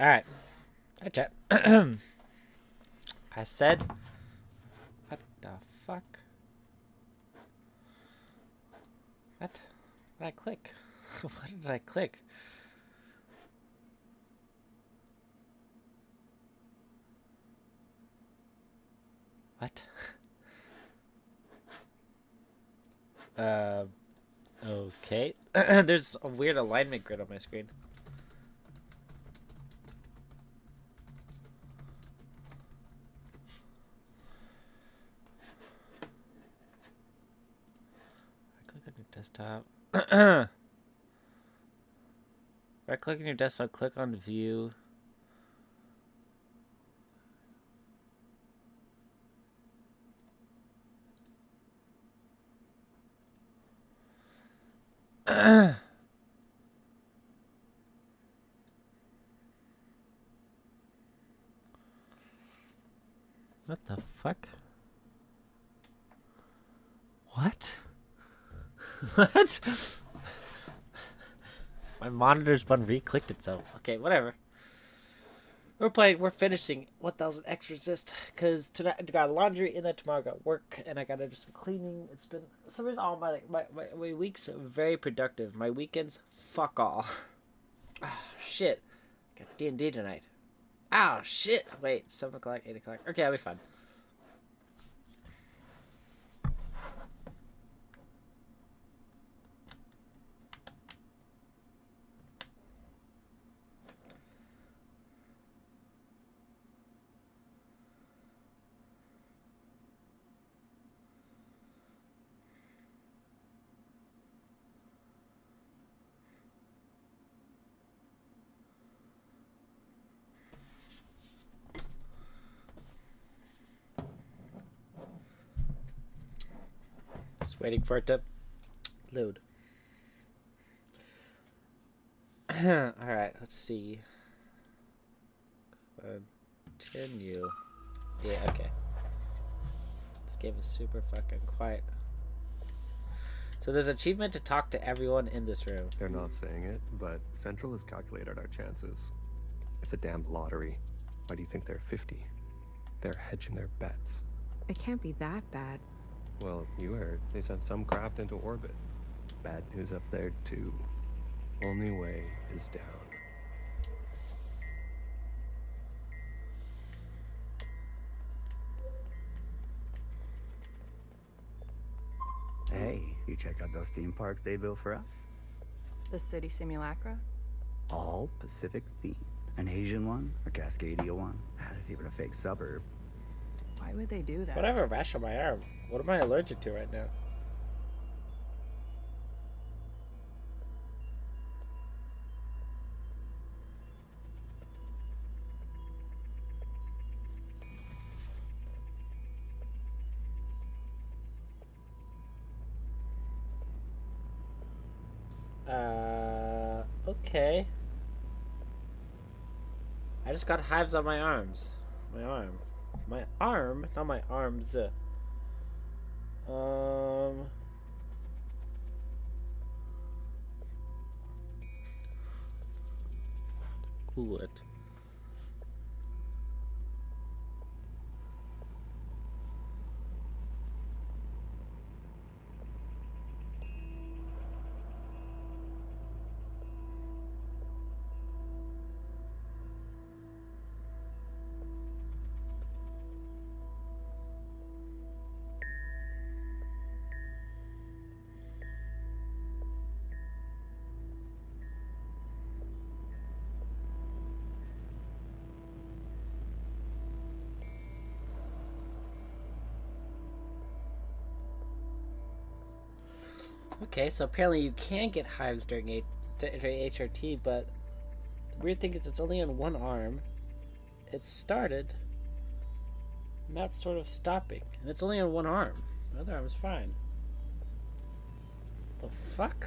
Alright. Hi, chat. I said... What the fuck? What? What did I click? What did I click? What? Okay. There's a weird alignment grid on my screen. I click on your desktop. Right click on your desktop, click on view. What the fuck? What? What? My monitor's button re-clicked itself. Okay, whatever. We're finishing 1000XResist because tonight I got laundry and then tomorrow I got work and I gotta do some cleaning. It's been some reason all my weeks are very productive. My weekends, fuck all. Oh shit. Got D&D tonight. Oh shit. Wait, 7 o'clock, 8 o'clock. Okay, I'll be fine. Just waiting for it to load. Alright, let's see. Continue. Yeah, okay. This game is super fucking quiet. So there's an achievement to talk to everyone in this room. They're not saying it, but Central has calculated our chances. It's a damned lottery. Why do you think they're 50? They're hedging their bets. It can't be that bad. Well, you heard. They sent some craft into orbit. Bad news up there, too. Only way is down. Hey, you check out those theme parks they built for us? The city simulacra? All Pacific themed. An Asian one, a Cascadia one. There's even a fake suburb. Why would they do that? What do I have a rash on my arm? What am I allergic to right now? Okay. I just got hives on my arms. My arm. My arm? Not my arms. Cool it. Okay, so apparently you can get hives during HRT, but the weird thing is it's only on one arm. It started, not sort of stopping, and it's only on one arm. The other arm is fine. The fuck?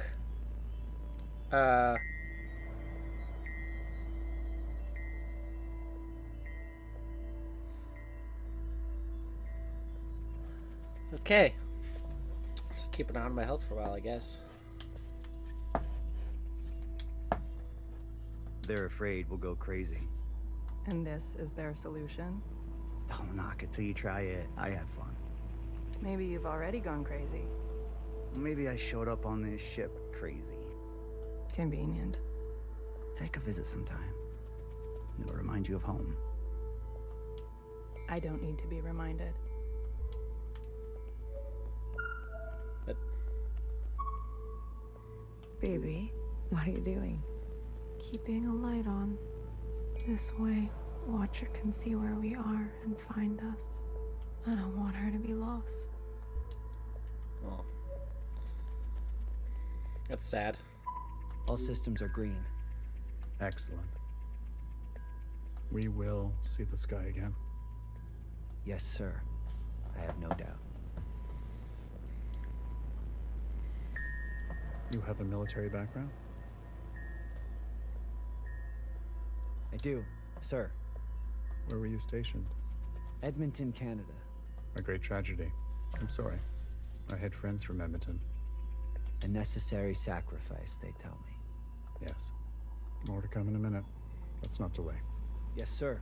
Okay. Just keep an eye on my health for a while, I guess. They're afraid we'll go crazy. And this is their solution? Don't knock it till you try it. I had fun. Maybe you've already gone crazy. Maybe I showed up on this ship crazy. Convenient. Take a visit sometime. It'll remind you of home. I don't need to be reminded. But Baby, what are you doing? Keeping a light on. This way, Watcher can see where we are and find us. I don't want her to be lost. oh, that's sad. All systems are green. Excellent. We will see the sky again. Yes, sir. I have no doubt. You have a military background? I do, sir. Where were you stationed? Edmonton, Canada. A great tragedy. I'm sorry. I had friends from Edmonton. A necessary sacrifice, they tell me. Yes. More to come in a minute. Let's not delay. Yes, sir.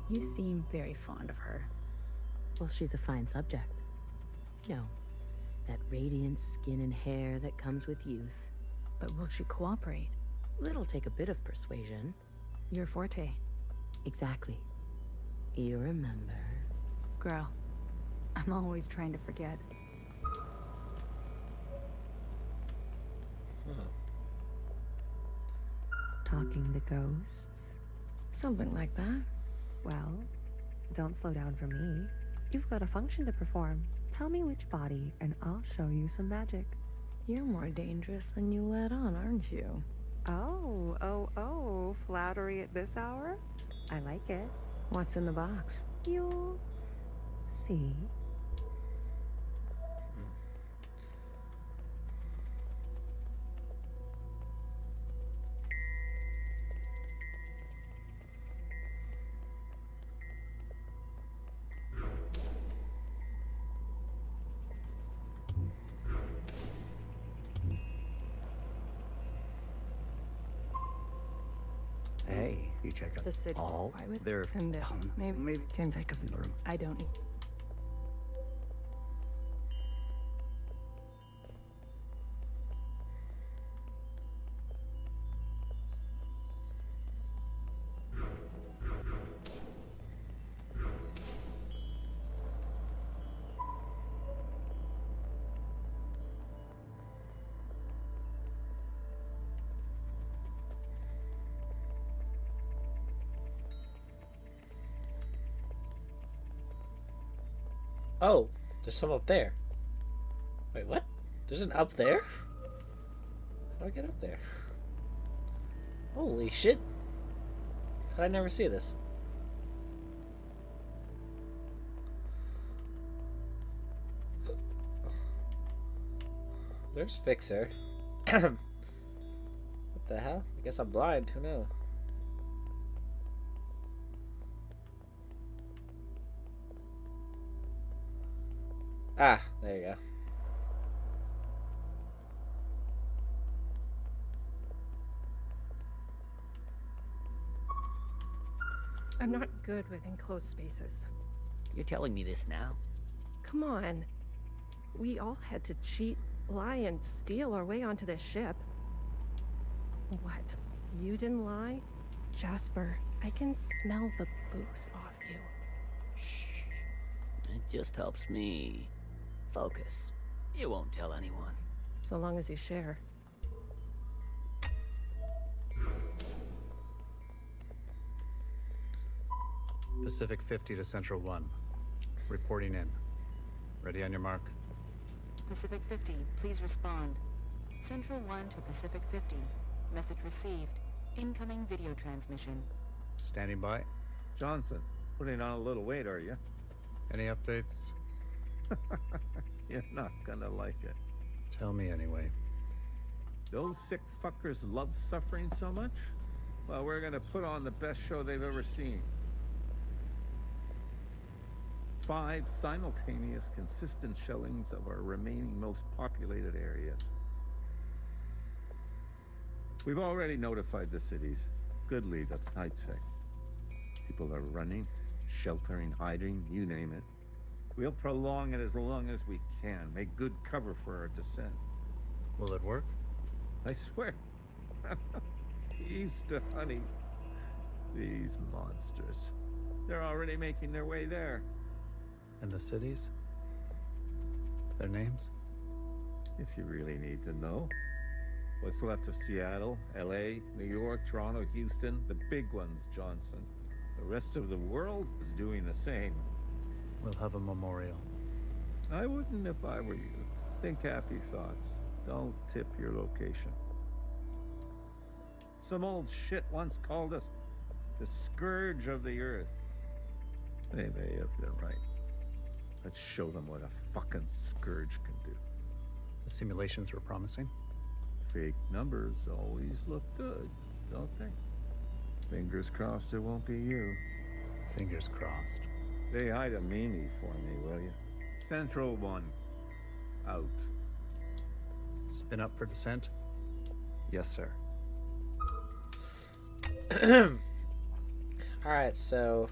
You seem very fond of her. Well, she's a fine subject. No, that radiant skin and hair that comes with youth. But will she cooperate? It'll take a bit of persuasion. Your forte. Exactly. You remember. Girl, I'm always trying to forget. Talking to ghosts? Something like that. Well, don't slow down for me. You've got a function to perform. Tell me which body, and I'll show you some magic. You're more dangerous than you let on, aren't you? Oh, flattery at this hour? I like it. What's in the box? You'll see. Hey, you check out The city. all Why would- their and the- maybe- maybe Tim, take a room. I don't need. Oh, there's some up there. Wait, what? There's an up there? How do I get up there? Holy shit. How'd I never see this? There's Fixer. What the hell? I guess I'm blind. Who knows? Ah, there you go. I'm not good with enclosed spaces. You're telling me this now? Come on. We all had to cheat, lie, and steal our way onto this ship. What? You didn't lie? Jasper, I can smell the booze off you. Shh. It just helps me focus. You won't tell anyone. So long as you share. Pacific 50 to Central 1. Reporting in. Ready on your mark. Pacific 50, please respond. Central 1 to Pacific 50. Message received. Incoming video transmission. Standing by. Johnson, putting on a little weight, are you? Any updates? You're not gonna like it. Tell me anyway. Those sick fuckers love suffering so much? Well, we're gonna put on the best show they've ever seen. 5 simultaneous, consistent shellings of our remaining most populated areas. We've already notified the cities. Good lead up, I'd say. People are running, sheltering, hiding, you name it. We'll prolong it as long as we can. Make good cover for our descent. Will it work? I swear. Easter, honey. These monsters. They're already making their way there. And the cities? Their names? If you really need to know. What's left of Seattle, LA, New York, Toronto, Houston, the big ones, Johnson. The rest of the world is doing the same. We'll have a memorial. I wouldn't if I were you. Think happy thoughts. Don't tip your location. Some old shit once called us the scourge of the earth. They may have been right. Let's show them what a fucking scourge can do. The simulations were promising. Fake numbers always look good, don't they? Fingers crossed it won't be you. Fingers crossed. Say hi to Mimi for me, will you? Central 1. Out. Spin up for descent? Yes, sir. Alright, so...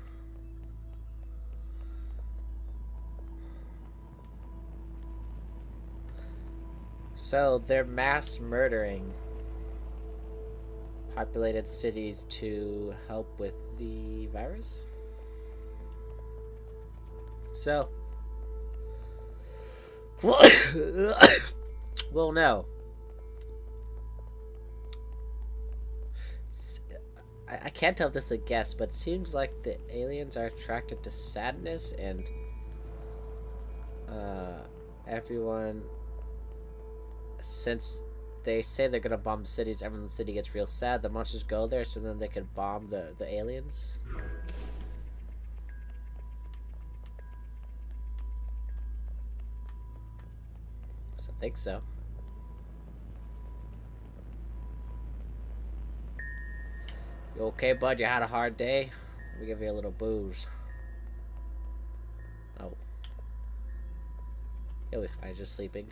So, they're mass murdering populated cities to help with the virus? So... Well, no. I can't tell if this is a guess, but it seems like the aliens are attracted to sadness, and everyone, since they say they're gonna bomb the cities, everyone in the city gets real sad. The monsters go there so then they can bomb the aliens. So I think so. You okay, bud? You had a hard day? Let me give you a little booze. Oh. He'll be fine, just sleeping.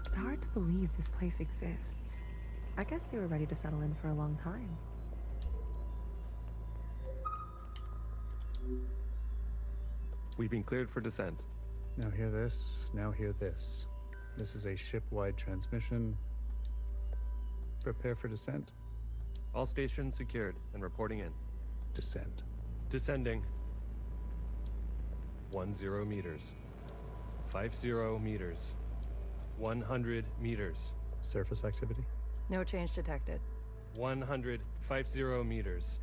It's hard to believe this place exists. I guess they were ready to settle in for a long time. We've been cleared for descent. Now hear this, now hear this. This is a ship-wide transmission. Prepare for descent. All stations secured and reporting in. Descent. Descending. 10 meters. 50 meters. 100 meters. Surface activity? No change detected. 150 meters.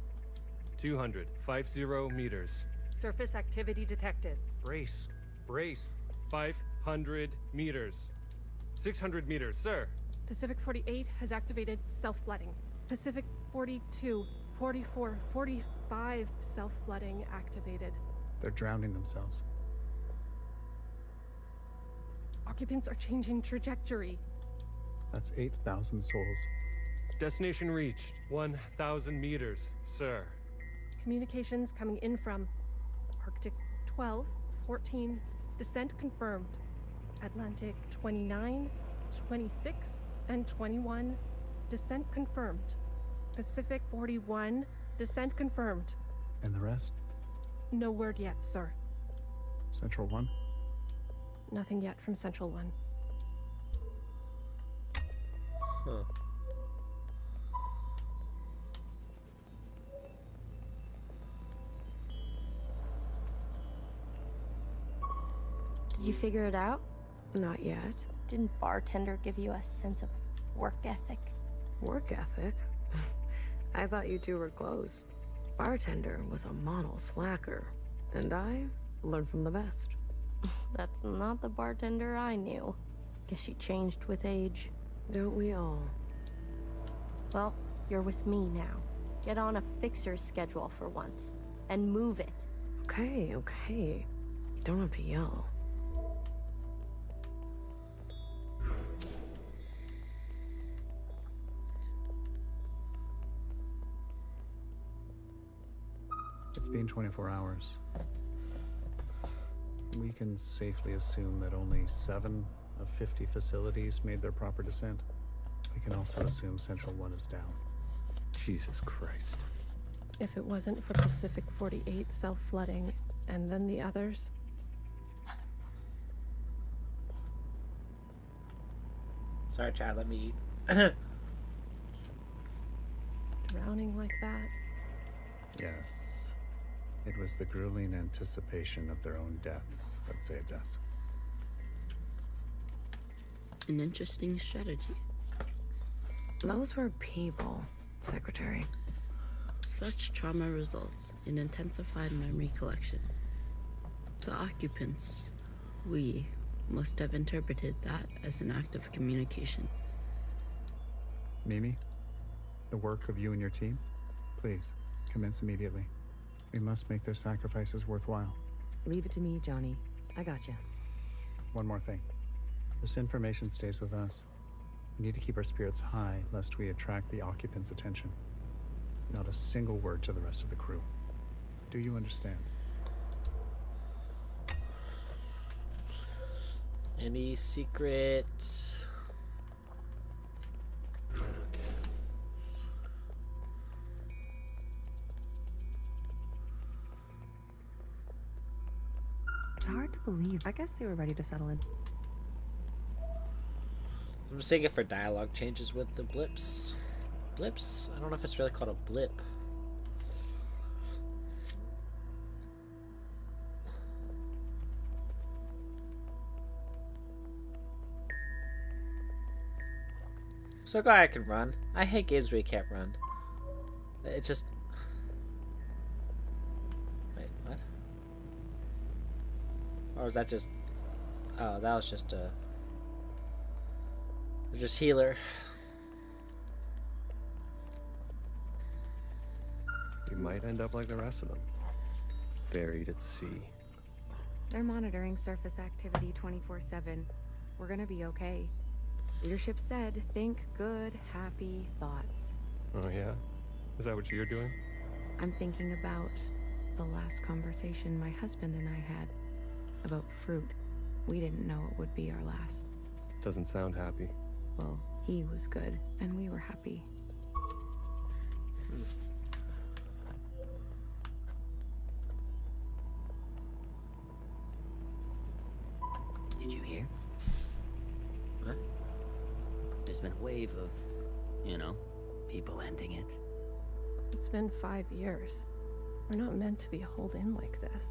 250 meters. Surface activity detected. Brace. Brace. 500 meters. 600 meters, sir. Pacific 48 has activated self-flooding. Pacific 42, 44, 45 self-flooding activated. They're drowning themselves. Occupants are changing trajectory. That's 8,000 souls. Destination reached. 1,000 meters, sir. Communications coming in from Arctic 12, 14, descent confirmed. Atlantic 29, 26, and 21, descent confirmed. Pacific 41, descent confirmed. And the rest? No word yet, sir. Central 1? Nothing yet from Central 1. Huh. Did you figure it out? Not yet. Didn't bartender give you a sense of work ethic? Work ethic? I thought you two were close. Bartender was a model slacker, and I learned from the best. That's not the bartender I knew. Guess she changed with age. Don't we all? Well, you're with me now. Get on a fixer's schedule for once. And move it. Okay, okay. You don't have to yell. It's been 24 hours. We can safely assume that only 7 of 50 facilities made their proper descent. We can also assume Central 1 is down. Jesus Christ. If it wasn't for Pacific 48 self-flooding, and then the others... Sorry, Chad, let me eat. drowning like that. Yes. It was the grueling anticipation of their own deaths that saved us. An interesting strategy. Those were people, Secretary. Such trauma results in intensified memory collection. The occupants, we, must have interpreted that as an act of communication. Mimi, the work of you and your team, please, commence immediately. We must make their sacrifices worthwhile. Leave it to me, Johnny. I got you. One more thing. This information stays with us. We need to keep our spirits high, lest we attract the occupants' attention. Not a single word to the rest of the crew. Do you understand? Any secrets? It's hard to believe. I guess they were ready to settle in. I'm seeing it for dialogue changes with the blips. Blips? I don't know if it's really called a blip. I'm so glad I can run. I hate games where you can't run. It just... Wait, what? Or was that just... Oh, that was just a... Just healer. We might end up like the rest of them. Buried at sea. They're monitoring surface activity 24/7. We're gonna be okay. Leadership said, think good, happy thoughts. Oh yeah? Is that what you're doing? I'm thinking about the last conversation my husband and I had about fruit. We didn't know it would be our last. Doesn't sound happy. Well, he was good, and we were happy. Did you hear? Huh? There's been a wave of, people ending it. It's been 5 years. We're not meant to be holed in like this.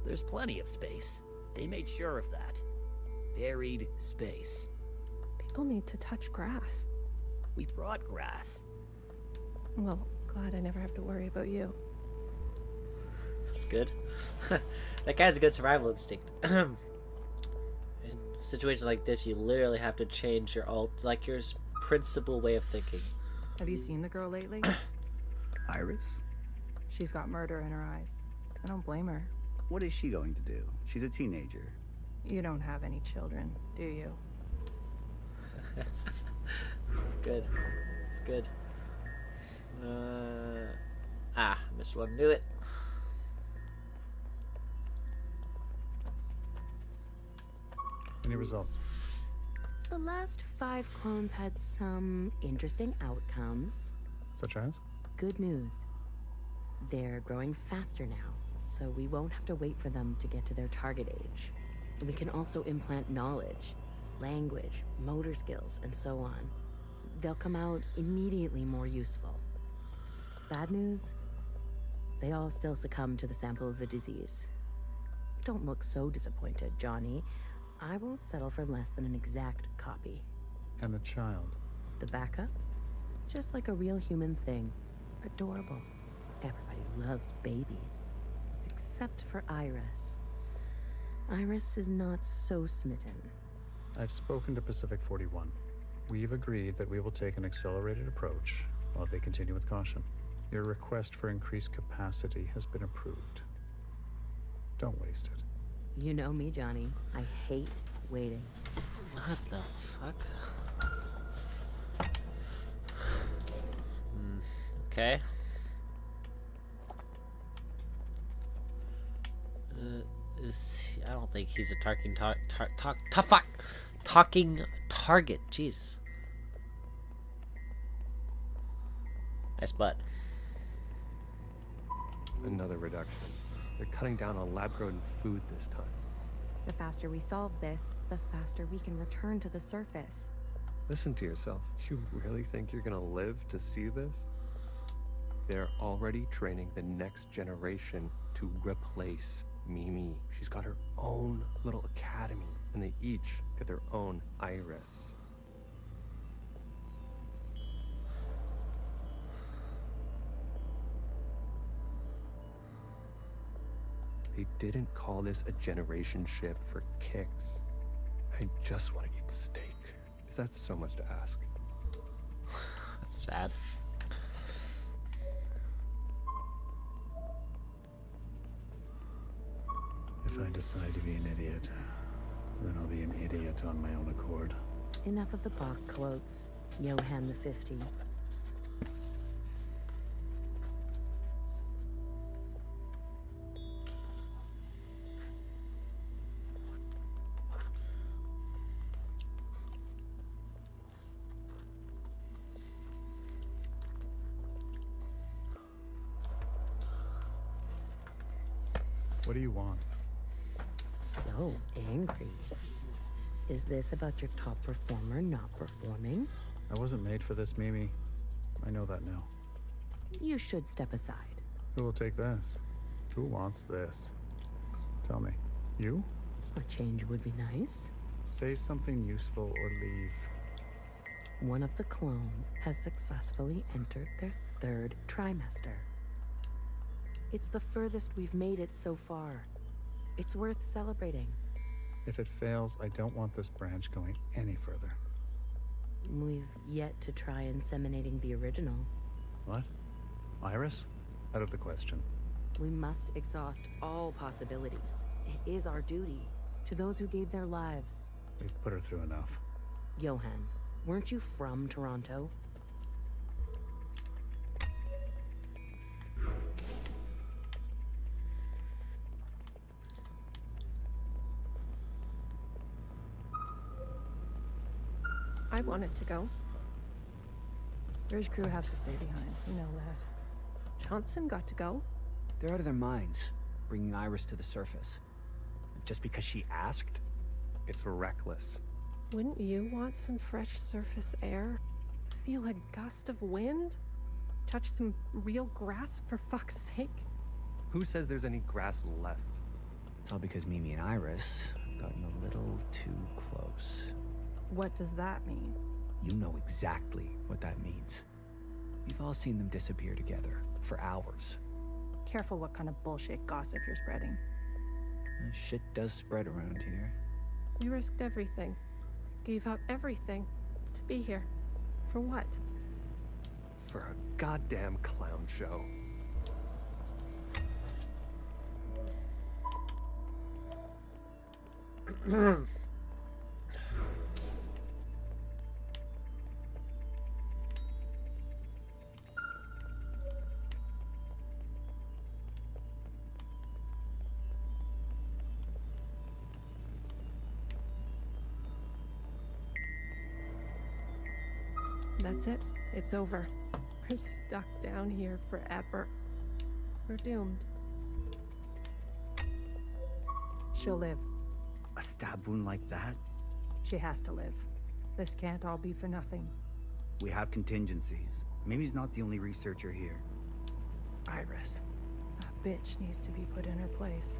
There's plenty of space. They made sure of that. Buried space. People need to touch grass. We brought grass. Well, glad I never have to worry about you. That's good. That guy's a good survival instinct. In situations like this, you literally have to change your your principal way of thinking. Have you seen the girl lately? Iris? She's got murder in her eyes. I don't blame her. What is she going to do? She's a teenager. You don't have any children, do you? It's good. It's good. Missed one. Knew it. Any results? The last 5 clones had some interesting outcomes. Such as? Good news. They're growing faster now, so we won't have to wait for them to get to their target age. We can also implant knowledge, language, motor skills, and so on. They'll come out immediately more useful. Bad news? They all still succumb to the sample of the disease. Don't look so disappointed, Johnny. I won't settle for less than an exact copy. And the child? The backup? Just like a real human thing. Adorable. Everybody loves babies. Except for Iris. Iris is not so smitten. I've spoken to Pacific 41. We've agreed that we will take an accelerated approach while they continue with caution. Your request for increased capacity has been approved. Don't waste it. You know me, Johnny. I hate waiting. What the fuck? Okay. he's a talking target. Jesus. Nice butt. Another reduction. They're cutting down on lab-grown food this time. The faster we solve this, the faster we can return to the surface. Listen to yourself. Do you really think you're gonna live to see this? They're already training the next generation to replace Mimi. She's got her own little academy, and they each get their own iris. They didn't call this a generation ship for kicks. I just want to eat steak. Is that so much to ask? That's sad. If I decide to be an idiot, then I'll be an idiot on my own accord. Enough of the Bach quotes, Johann the 50. What do you want? So angry. Is this about your top performer not performing? I wasn't made for this, Mimi. I know that now. You should step aside. Who will take this? Who wants this? Tell me. You? A change would be nice. Say something useful or leave. One of the clones has successfully entered their 3rd trimester. It's the furthest we've made it so far. It's worth celebrating. If it fails, I don't want this branch going any further. We've yet to try inseminating the original. What? Iris? Out of the question. We must exhaust all possibilities. It is our duty to those who gave their lives. We've put her through enough. Johann, weren't you from Toronto? I wanted to go. Bridge crew has to stay behind. You know that. Johnson got to go. They're out of their minds, bringing Iris to the surface. Just because she asked? It's reckless. Wouldn't you want some fresh surface air? Feel a gust of wind? Touch some real grass, for fuck's sake? Who says there's any grass left? It's all because Mimi and Iris have gotten a little too close. What does that mean? You know exactly what that means. We've all seen them disappear together for hours. Careful what kind of bullshit gossip you're spreading. Shit does spread around here. You risked everything. Gave up everything to be here. For what? For a goddamn clown show. That's it. It's over. We're stuck down here forever. We're doomed. She'll live. A stab wound like that? She has to live. This can't all be for nothing. We have contingencies. Mimi's not the only researcher here. Iris. A bitch needs to be put in her place.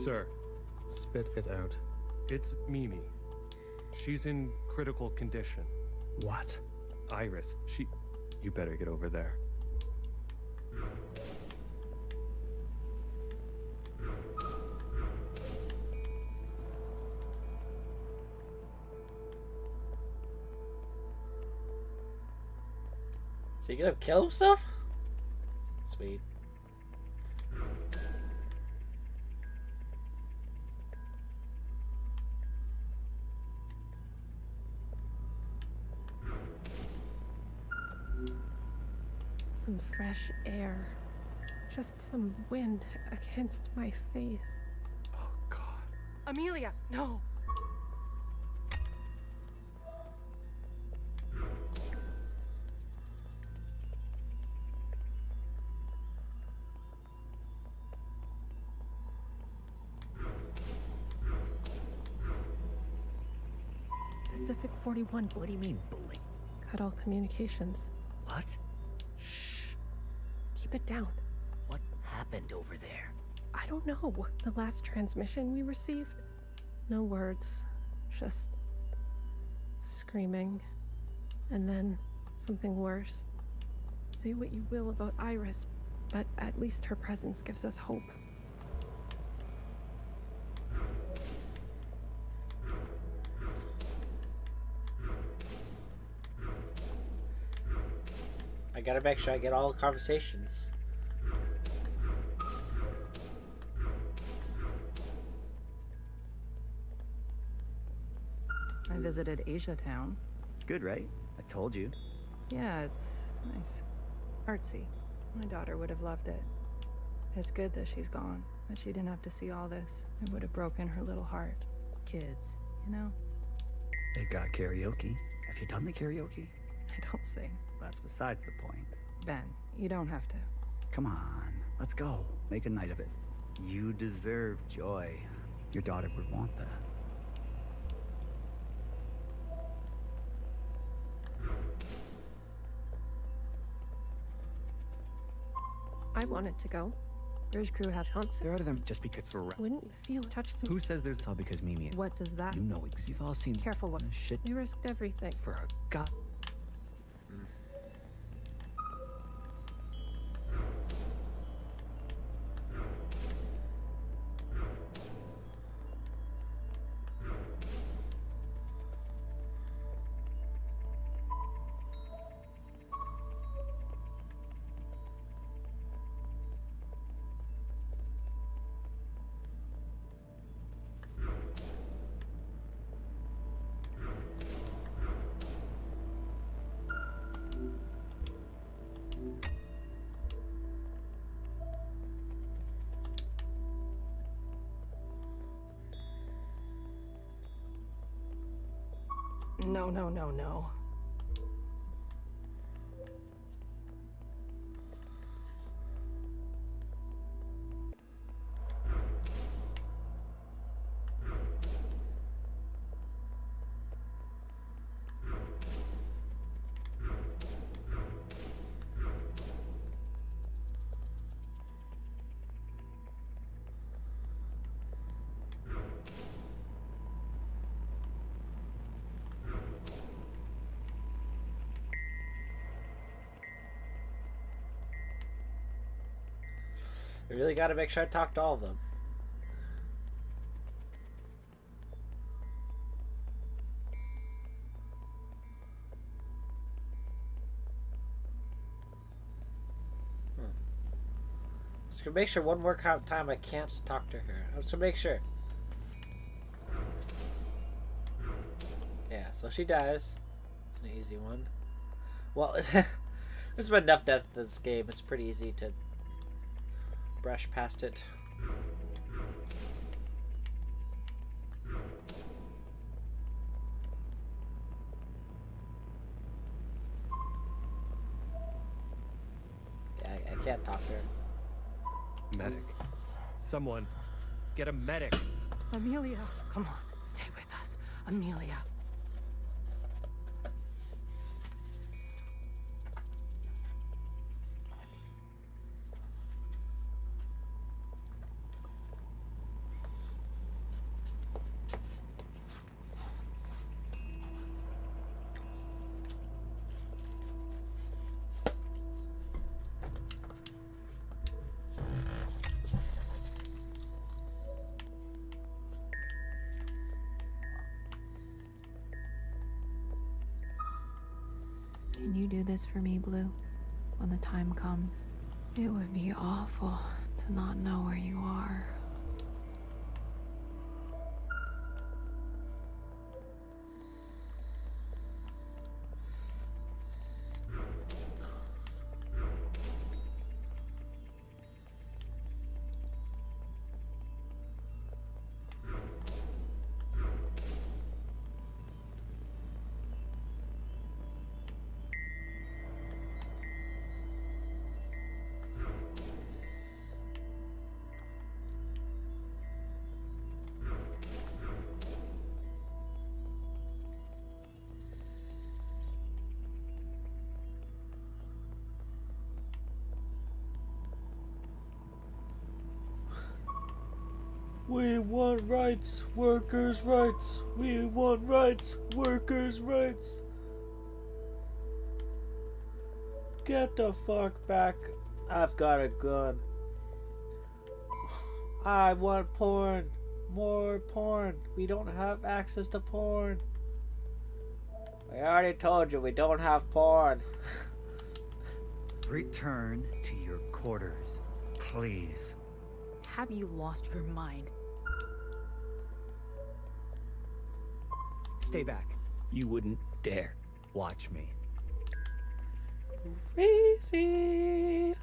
Sir. Spit it out. It's Mimi. She's in critical condition. What? Iris, You better get over there. So you gonna kill himself? Sweet. Some fresh air. Just some wind against my face. Oh, God. Amelia, no! Pacific 41. What do you mean, bully? Cut all communications. What? Shh. Keep it down. What happened over there? I don't know. The last transmission we received? No words. Just screaming. And then something worse. Say what you will about Iris, but at least her presence gives us hope. I gotta make sure I get all the conversations. I visited Asia Town. It's good, right? I told you. Yeah, it's nice. Artsy. My daughter would have loved it. It's good that she's gone, that she didn't have to see all this. It would have broken her little heart. Kids, you know? They've got karaoke. Have you done the karaoke? I don't sing. That's besides the point. Ben, you don't have to. Come on, let's go. Make a night of it. You deserve joy. Your daughter would want that. I wanted to go. Bridge crew has hunts. There are them just because it's around. Wouldn't you feel touch some... Who says there's... It's all because Mimi... What does that... You know, you've all seen... Careful what... Shit. We risked everything. For a god... No, no, no, no. I really gotta make sure I talk to all of them. Just gonna make sure one more time I can't talk to her. I'm just gonna make sure. Yeah, so she dies. It's an easy one. Well, there's been enough death in this game. It's pretty easy to brush past it. Yeah, I can't talk to her. Medic. Someone. Get a medic. Amelia, come on. Stay with us. Amelia. Can you do this for me, Blue? When the time comes? It would be awful to not know where you are. We want rights, workers' rights. We want rights, workers' rights. Get the fuck back. I've got a gun. I want porn. More porn. We don't have access to porn. I already told you we don't have porn. Return to your quarters, please. Have you lost your mind? Stay back. You wouldn't dare. Watch me. Crazy.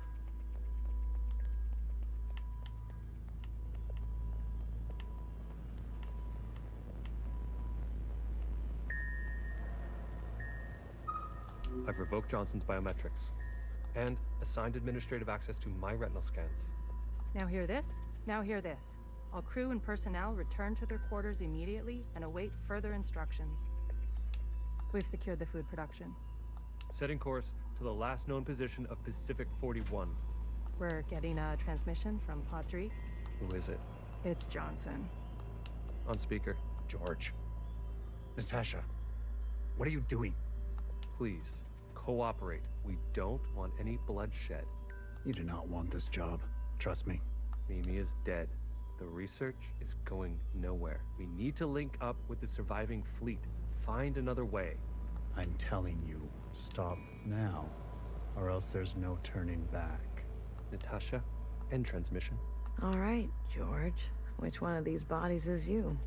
I've revoked Johnson's biometrics and assigned administrative access to my retinal scans. Now hear this. Now hear this. All crew and personnel return to their quarters immediately and await further instructions. We've secured the food production. Setting course to the last known position of Pacific 41. We're getting a transmission from Pod 3. Who is it? It's Johnson. On speaker. George. Natasha. What are you doing? Please, cooperate. We don't want any bloodshed. You do not want this job. Trust me. Mimi is dead. The research is going nowhere. We need to link up with the surviving fleet. Find another way. I'm telling you, stop now, or else there's no turning back. Natasha, end transmission. All right, George. Which one of these bodies is you?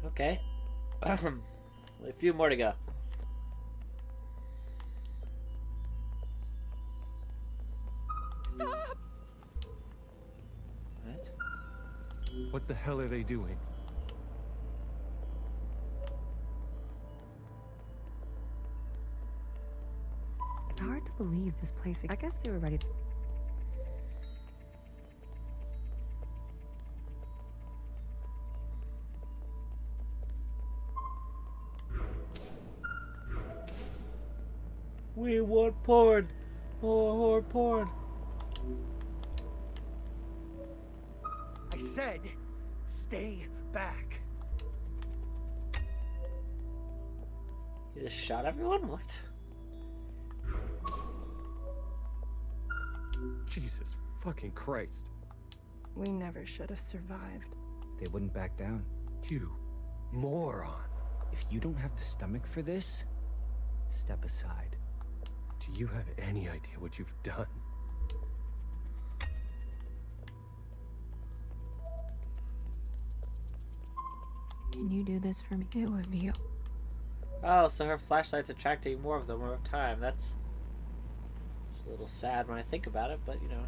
Okay. Only a few more to go. Stop! What? What the hell are they doing? It's hard to believe this place. I guess they were ready to. We want porn. More porn. I said, stay back. You just shot everyone? What? Jesus fucking Christ. We never should have survived. They wouldn't back down. You moron. If you don't have the stomach for this, step aside. Do you have any idea what you've done? Can you do this for me? It would be. Oh, so her flashlight's attracting more of them over time. That's a little sad when I think about it, but you know.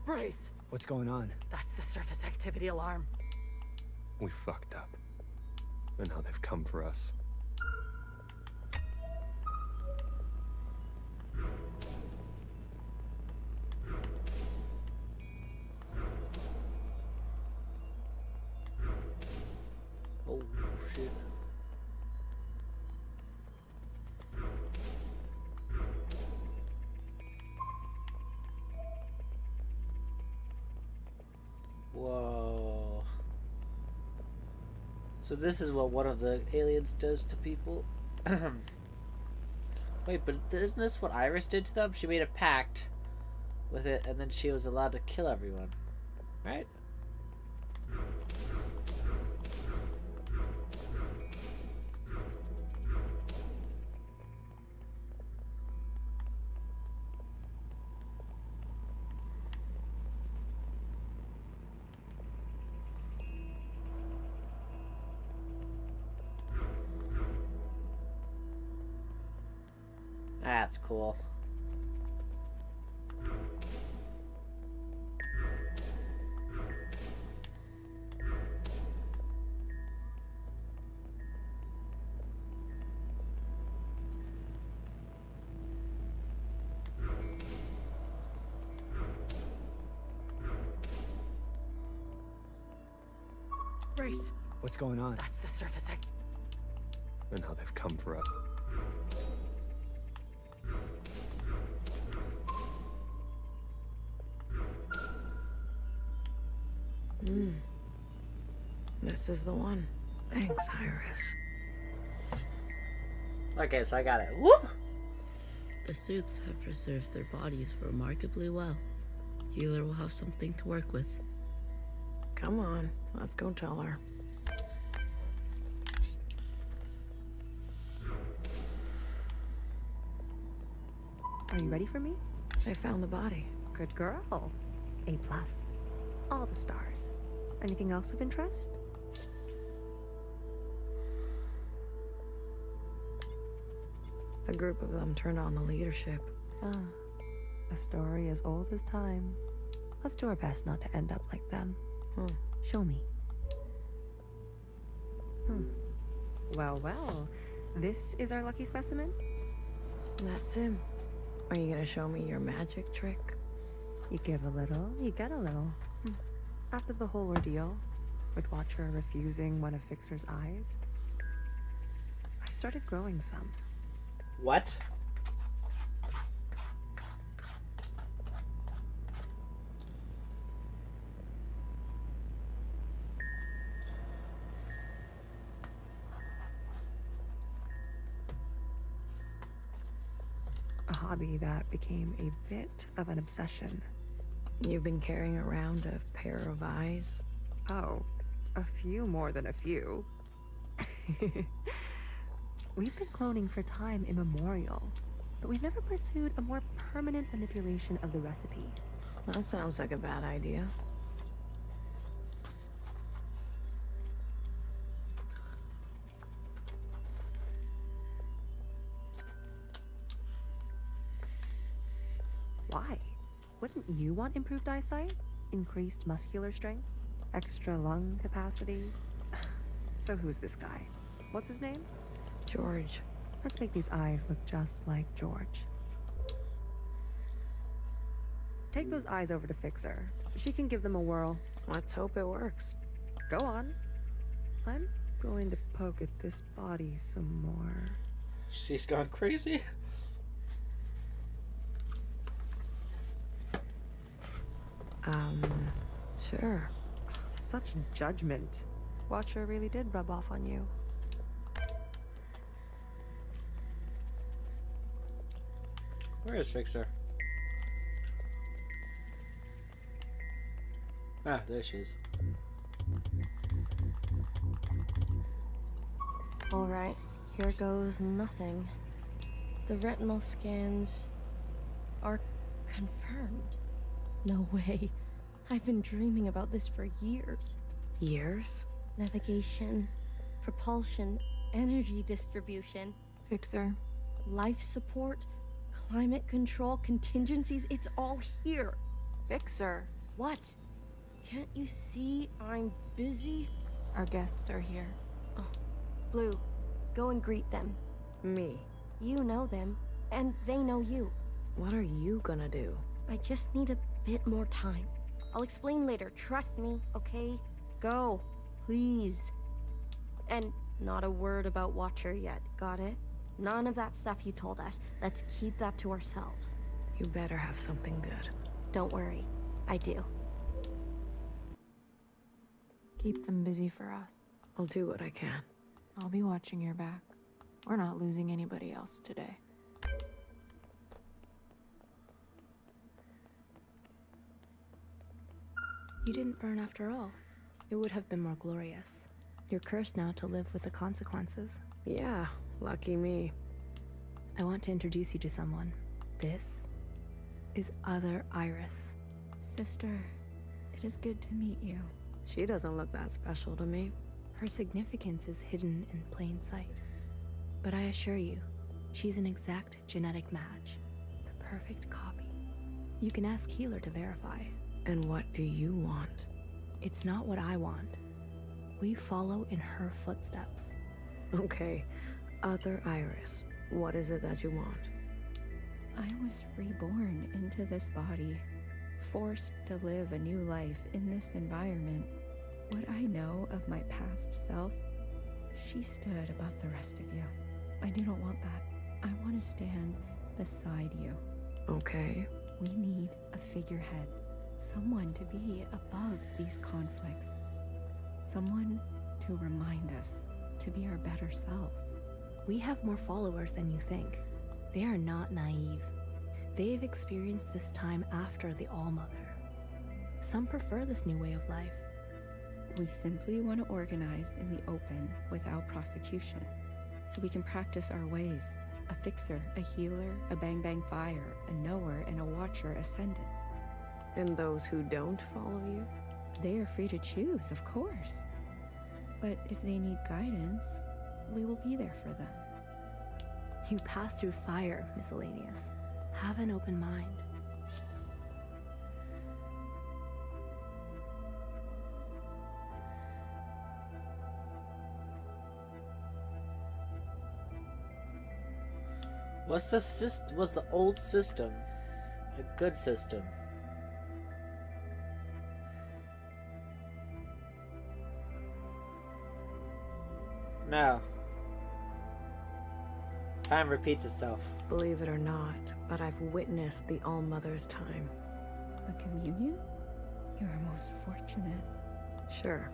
Brace! What's going on? That's the surface activity alarm. We fucked up. And now they've come for us. Oh, shit. Whoa. So this is what one of the aliens does to people? Wait, but isn't this what Iris did to them? She made a pact with it, and then she was allowed to kill everyone. Right? That's cool. Race. What's going on? That's the surface. And how they've come for us. This is the one. Thanks, Iris. Okay, so I got it. Woo! The suits have preserved their bodies remarkably well. Healer will have something to work with. Come on, let's go tell her. Are you ready for me? They found the body. Good girl. A+. All the stars. Anything else of interest? A group of them turned on the leadership. Ah, a story as old as time. Let's do our best not to end up like them. Show me. Well, well. This is our lucky specimen? That's him. Are you gonna show me your magic trick? You give a little, you get a little. After the whole ordeal, with Watcher refusing one of Fixer's eyes, I started growing some. What? A hobby that became a bit of an obsession. You've been carrying around a pair of eyes? Oh, a few more than a few. We've been cloning for time immemorial, but we've never pursued a more permanent manipulation of the recipe. That sounds like a bad idea. Why? Wouldn't you want improved eyesight? Increased muscular strength? Extra lung capacity? So who's this guy? What's his name? George. Let's make these eyes look just like George. Take those eyes over to Fixer. She can give them a whirl. Let's hope it works. Go on. I'm going to poke at this body some more. She's gone crazy. Sure. Such judgment. Watcher really did rub off on you. Where is Fixer? Ah, there she is. Alright, here goes nothing. The retinal scans are confirmed. No way. I've been dreaming about this for years. Years? Navigation, propulsion, energy distribution, Fixer. life support, climate control, contingencies, it's all here. Fixer. What? Can't you see I'm busy? Our guests are here. Oh, Blue, go and greet them. Me. You know them, and they know you. What are you gonna do? I just need a bit more time. I'll explain later, trust me, okay? Go, please. And not a word about Watcher yet, got it? None of that stuff you told us. Let's keep that to ourselves. You better have something good. Don't worry, I do. Keep them busy for us. I'll do what I can. I'll be watching your back. We're not losing anybody else today. You didn't burn after all. It would have been more glorious. You're cursed now to live with the consequences. Yeah, lucky me. I want to introduce you to someone. This is Other Iris. Sister, it is good to meet you. She doesn't look that special to me. Her significance is hidden in plain sight. But I assure you, She's an exact genetic match. The perfect copy. You can ask Healer to verify. And what do you want? It's not what I want. We follow in her footsteps. Okay, other Iris, what is it that you want? I was reborn into this body, forced to live a new life in this environment. What I know of my past self, she stood above the rest of you. I do not want that. I want to stand beside you. Okay. We need a figurehead, someone to be above these conflicts, someone to remind us to be our better selves. We have more followers than you think. They are not naive. They've experienced this time after the All-Mother. Some prefer this new way of life. We simply want to organize in the open without prosecution, so we can practice our ways. A fixer, a healer, a bang-bang fire, a knower, and a watcher ascendant. And those who don't follow you? They are free to choose, of course. But if they need guidance, we will be there for them. You pass through fire, Miscellaneous. Have an open mind. Was the old system a good system? No. Time repeats itself. Believe it or not, but I've witnessed the All-Mother's time. A communion? You are most fortunate. Sure.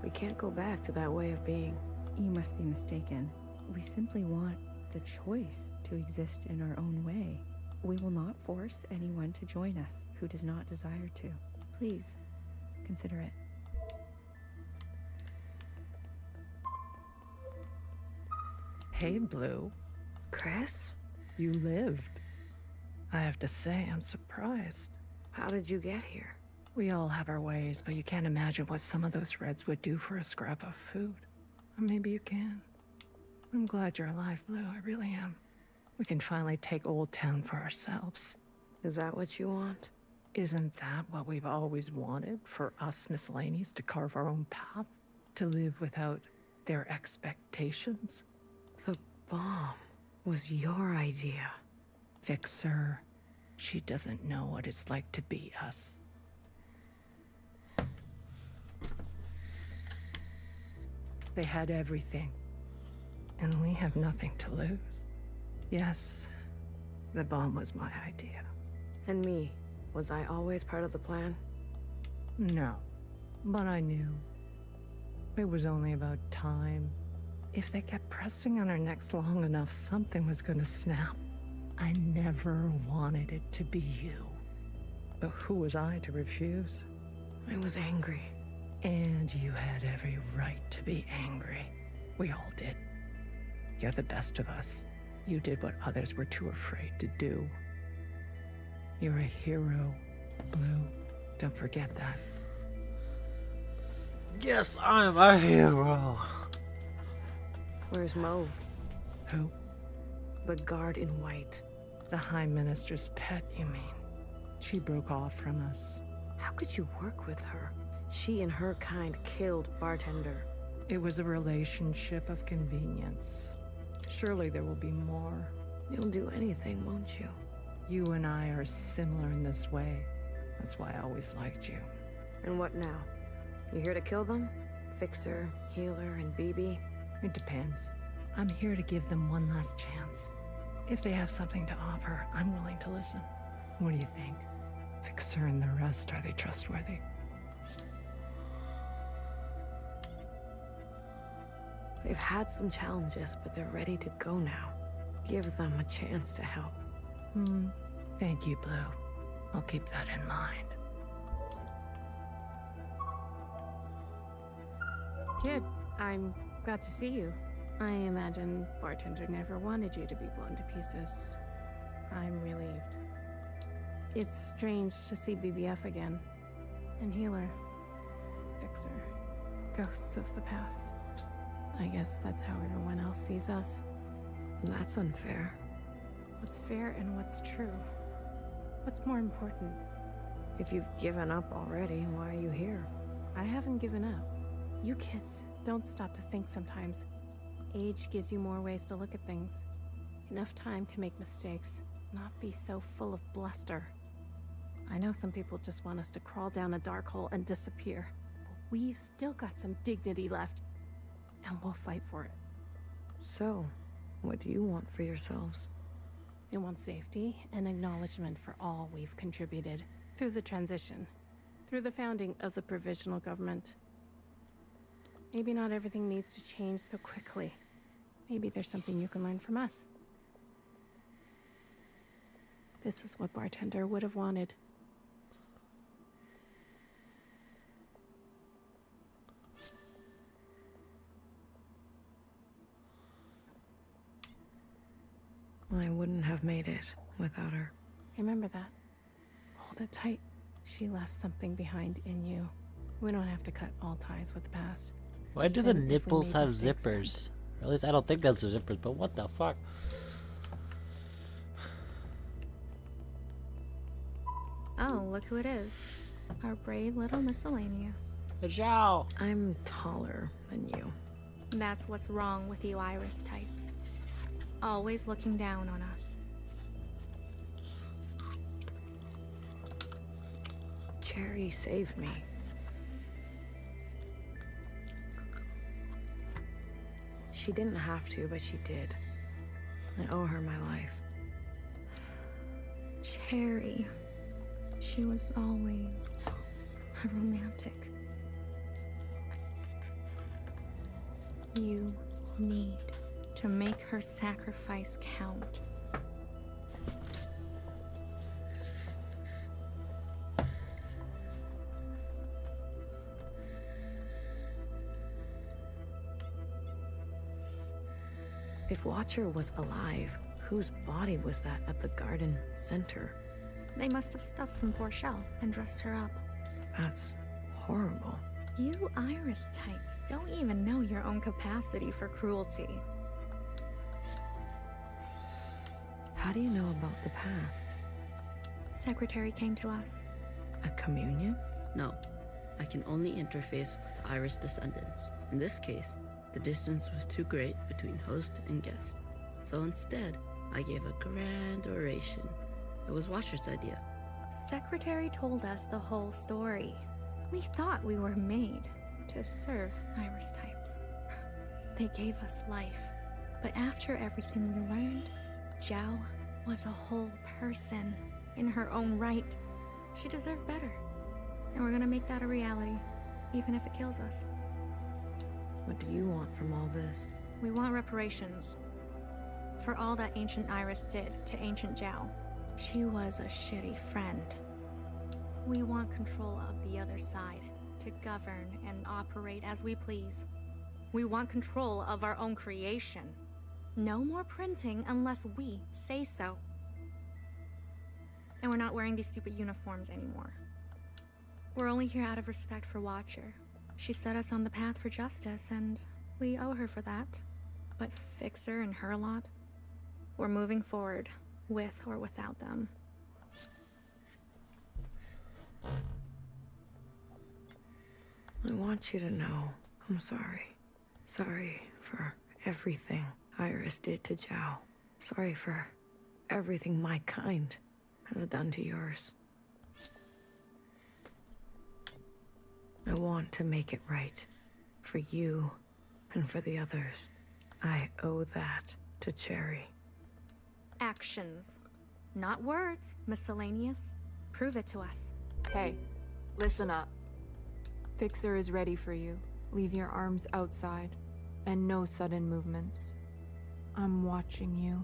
We can't go back to that way of being. You must be mistaken. We simply want the choice to exist in our own way. We will not force anyone to join us who does not desire to. Please, consider it. Hey, Blue. Chris? You lived. I have to say, I'm surprised. How did you get here? We all have our ways, but you can't imagine what some of those Reds would do for a scrap of food. Or maybe you can. I'm glad you're alive, Blue. I really am. We can finally take Old Town for ourselves. Is that what you want? Isn't that what we've always wanted? For us Miscellaneous to carve our own path? To live without their expectations? The bomb was your idea. Fixer. She doesn't know what it's like to be us. They had everything. And we have nothing to lose. Yes, the bomb was my idea. And me? Was I always part of the plan? No, but I knew. It was only about time. If they kept pressing on our necks long enough, something was gonna snap. I never wanted it to be you. But who was I to refuse? I was angry. And you had every right to be angry. We all did. You're the best of us. You did what others were too afraid to do. You're a hero, Blue. Don't forget that. Yes, I'm a hero. Where's Mauve? Who? The guard in white. The High Minister's pet, you mean? She broke off from us. How could you work with her? She and her kind killed Bartender. It was a relationship of convenience. Surely there will be more. You'll do anything, won't you? You and I are similar in this way. That's why I always liked you. And what now? You here to kill them? Fixer, Healer, and BB? It depends. I'm here to give them one last chance. If they have something to offer, I'm willing to listen. What do you think? Fixer and the rest, are they trustworthy? They've had some challenges, but they're ready to go now. Give them a chance to help. Thank you, Blue. I'll keep that in mind. Kid, I'm glad to see you. I imagine Bartender never wanted you to be blown to pieces. I'm relieved. It's strange to see BBF again. And Healer. Fixer. Ghosts of the past. I guess that's how everyone else sees us. That's unfair. What's fair and what's true? What's more important? If you've given up already, why are you here? I haven't given up. You kids don't stop to think sometimes. Age gives you more ways to look at things. Enough time to make mistakes, not be so full of bluster. I know some people just want us to crawl down a dark hole and disappear, but we've still got some dignity left, and we'll fight for it. So, what do you want for yourselves? I want safety and acknowledgement for all we've contributed through the transition, through the founding of the provisional government. Maybe not everything needs to change so quickly. Maybe there's something you can learn from us. This is what Bartender would have wanted. I wouldn't have made it without her. Remember that. Hold it tight. She left something behind in you. We don't have to cut all ties with the past. Why do the Even if we nipples made have mistakes then. zippers? Or at least I don't think that's the zippers, but what the fuck? Oh, look who it is. Our brave little miscellaneous. Zhao! I'm taller than you. That's what's wrong with you Iris types. Always looking down on us. Cherry saved me. She didn't have to, but she did. I owe her my life. Cherry. She was always a romantic. You need to make her sacrifice count. If Watcher was alive, whose body was that at the garden center? They must have stuffed some poor shell and dressed her up. That's horrible. You Iris types don't even know your own capacity for cruelty. How do you know about the past? Secretary came to us. A communion? No, I can only interface with Iris descendants. In this case, the distance was too great between host and guest. So instead, I gave a grand oration. It was Watcher's idea. Secretary told us the whole story. We thought we were made to serve Iris types. They gave us life. But after everything we learned, Zhao was a whole person in her own right. She deserved better. And we're gonna make that a reality, even if it kills us. What do you want from all this? We want reparations for all that ancient Iris did to ancient Zhao. She was a shitty friend. We want control of the other side to govern and operate as we please. We want control of our own creation. No more printing unless we say so. And we're not wearing these stupid uniforms anymore. We're only here out of respect for Watcher. She set us on the path for justice, and we owe her for that. But Fixer and her lot, we're moving forward, with or without them. I want you to know I'm sorry. Sorry for everything Iris did to Zhao. Sorry for everything my kind has done to yours. I want to make it right. For you and for the others. I owe that to Cherry. Actions. Not words, miscellaneous. Prove it to us. Hey, listen up. Fixer is ready for you. Leave your arms outside. And no sudden movements. I'm watching you.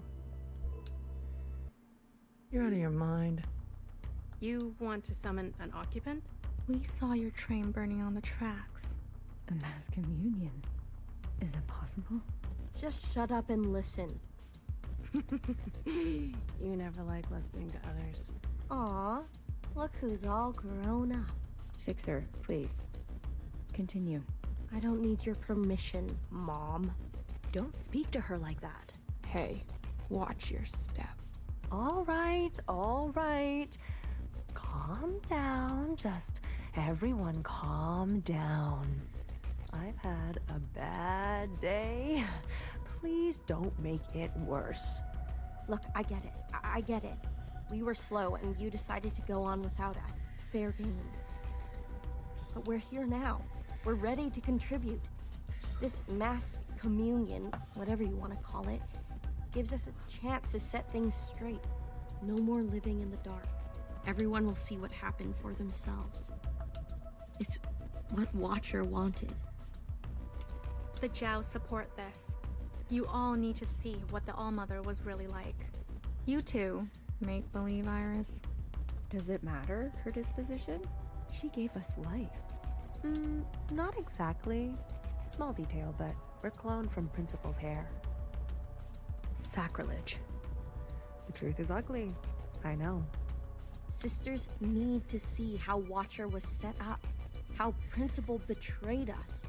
You're out of your mind. You want to summon an occupant? We saw your train burning on the tracks. A mass communion. Is it possible? Just shut up and listen. You never like listening to others. Aw, look who's all grown up. Fixer, please. Continue. I don't need your permission, Mom. Don't speak to her like that. Hey, watch your step. All right. Calm down. Just everyone calm down. I've had a bad day. Please don't make it worse. Look, I get it. I get it. We were slow and you decided to go on without us. Fair game. But we're here now. We're ready to contribute. This mass communion, whatever you want to call it, gives us a chance to set things straight. No more living in the dark. Everyone will see what happened for themselves. It's what Watcher wanted. The Jiao support this. You all need to see what the All-Mother was really like. You too, make-believe Iris. Does it matter, her disposition? She gave us life. Not exactly. Small detail, but we're cloned from Principal's hair. Sacrilege. The truth is ugly. I know. Sisters need to see how Watcher was set up. How Principal betrayed us.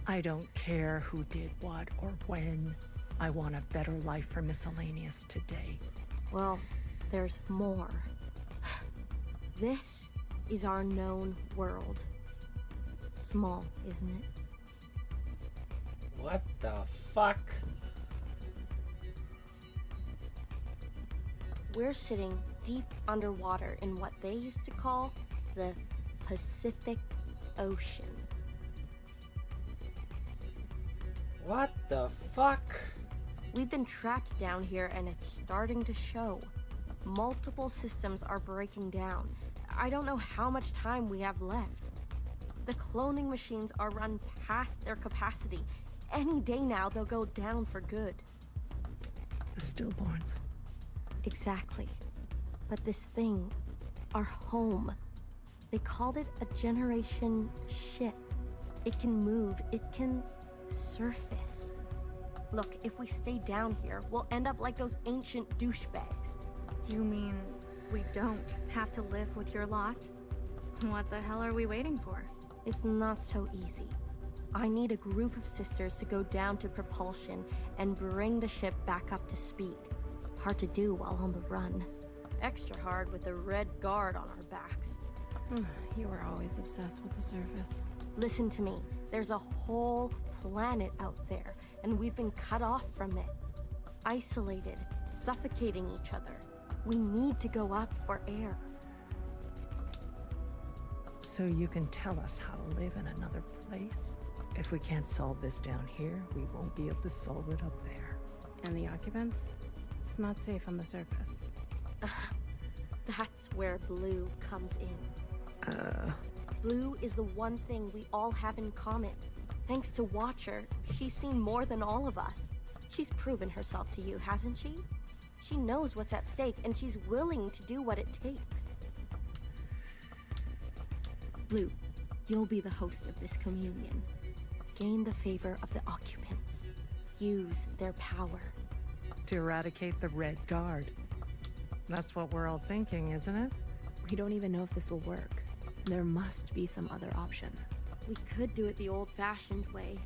I don't care who did what or when. I want a better life for Miscellaneous today. Well, there's more. This is our known world. Small, isn't it? What the fuck? We're sitting deep underwater in what they used to call the Pacific Ocean. What the fuck? We've been trapped down here and it's starting to show. Multiple systems are breaking down. I don't know how much time we have left. The cloning machines are run past their capacity. Any day now they'll go down for good. The stillborns. Exactly. But this thing, our home, they called it a generation ship. It can move, it can surface. Look, if we stay down here, we'll end up like those ancient douchebags. You mean we don't have to live with your lot? What the hell are we waiting for? It's not so easy. I need a group of sisters to go down to propulsion and bring the ship back up to speed. Hard to do while on the run. Extra hard with the red guard on our backs. You were always obsessed with the surface. Listen to me. There's a whole planet out there, and we've been cut off from it. Isolated, suffocating each other. We need to go up for air. So you can tell us how to live in another place? If we can't solve this down here, we won't be able to solve it up there. And the occupants? It's not safe on the surface. That's where Blue comes in. Blue is the one thing we all have in common. Thanks to Watcher, she's seen more than all of us. She's proven herself to you, hasn't she? She knows what's at stake, and she's willing to do what it takes. Blue, you'll be the host of this communion. Gain the favor of the occupants. Use their power. To eradicate the Red Guard. That's what we're all thinking, isn't it? We don't even know if this will work. There must be some other option. We could do it the old-fashioned way.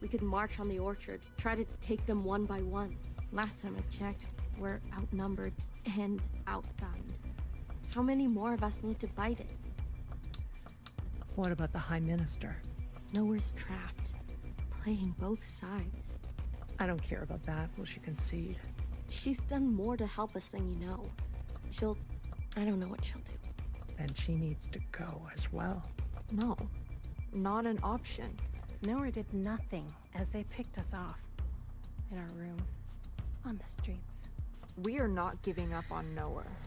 We could march on the orchard, try to take them one by one. Last time I checked, we're outnumbered and outgunned. How many more of us need to bite it? What about the High Minister? Nowhere's trapped. Playing both sides. I don't care about that. Will she concede? She's done more to help us than you know. I don't know what she'll do. Then she needs to go as well. No, not an option. Nowhere did nothing as they picked us off. In our rooms. On the streets. We are not giving up on Nowhere.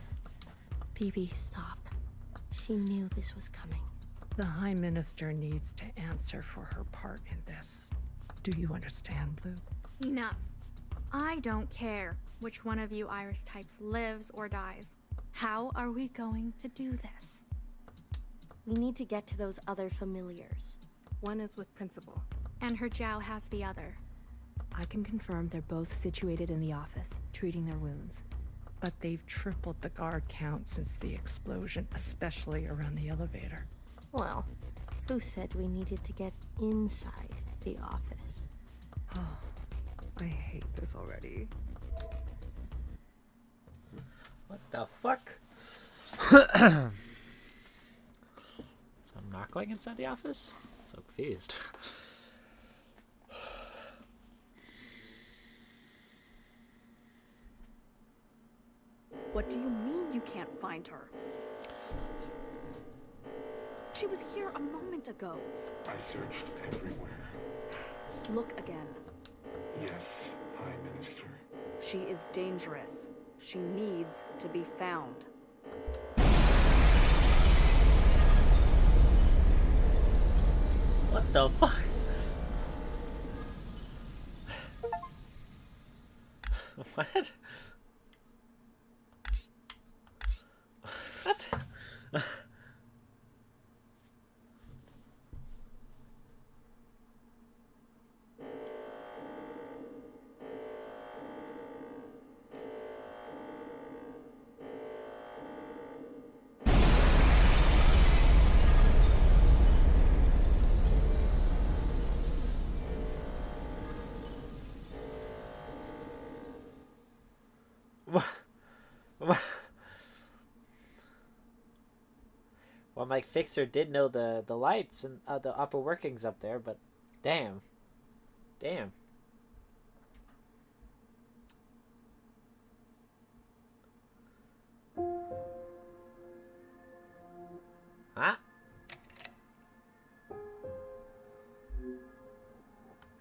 Bibi, stop. She knew this was coming. The High Minister needs to answer for her part in this. Do you understand, Blue? Enough. I don't care which one of you Iris types lives or dies. How are we going to do this? We need to get to those other familiars. One is with Principal. And her Jiao has the other. I can confirm they're both situated in the office, treating their wounds. But they've tripled the guard count since the explosion, especially around the elevator. Well, who said we needed to get inside the office? I hate this already. What the fuck? So I'm not going inside the office? So confused. What do you mean you can't find her? She was here a moment ago. I searched everywhere. Look again. Yes, High Minister. She is dangerous. She needs to be found. What the fuck? What? What? Well, Mike Fixer did know the lights and the upper workings up there, but damn. Damn. Huh?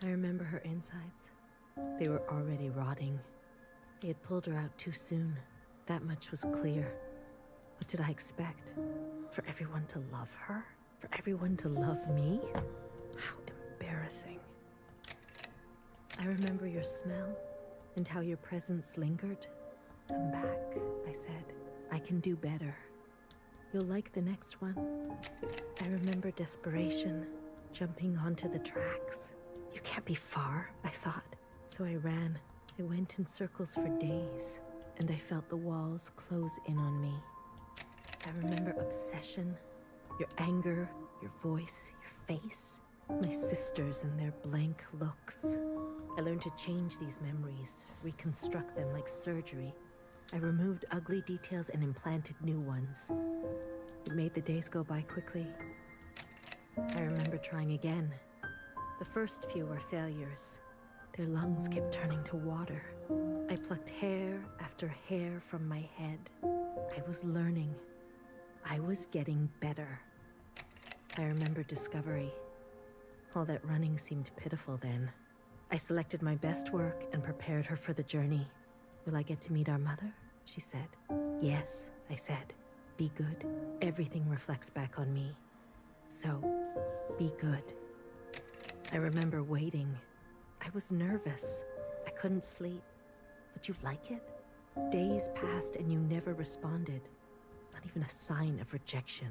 I remember her insides. They were already rotting. They had pulled her out too soon. That much was clear. What did I expect? For everyone to love her? For everyone to love me? How embarrassing. I remember your smell and how your presence lingered. Come back, I said. I can do better. You'll like the next one. I remember desperation, jumping onto the tracks. You can't be far, I thought. So I ran. I went in circles for days, and I felt the walls close in on me. I remember obsession, your anger, your voice, your face, my sisters and their blank looks. I learned to change these memories, reconstruct them like surgery. I removed ugly details and implanted new ones. It made the days go by quickly. I remember trying again. The first few were failures. Their lungs kept turning to water. I plucked hair after hair from my head. I was learning. I was getting better. I remember discovery. All that running seemed pitiful then. I selected my best work and prepared her for the journey. Will I get to meet our mother? She said. Yes, I said. Be good. Everything reflects back on me. So, be good. I remember waiting. I was nervous. I couldn't sleep. Would you like it? Days passed and you never responded. Not even a sign of rejection.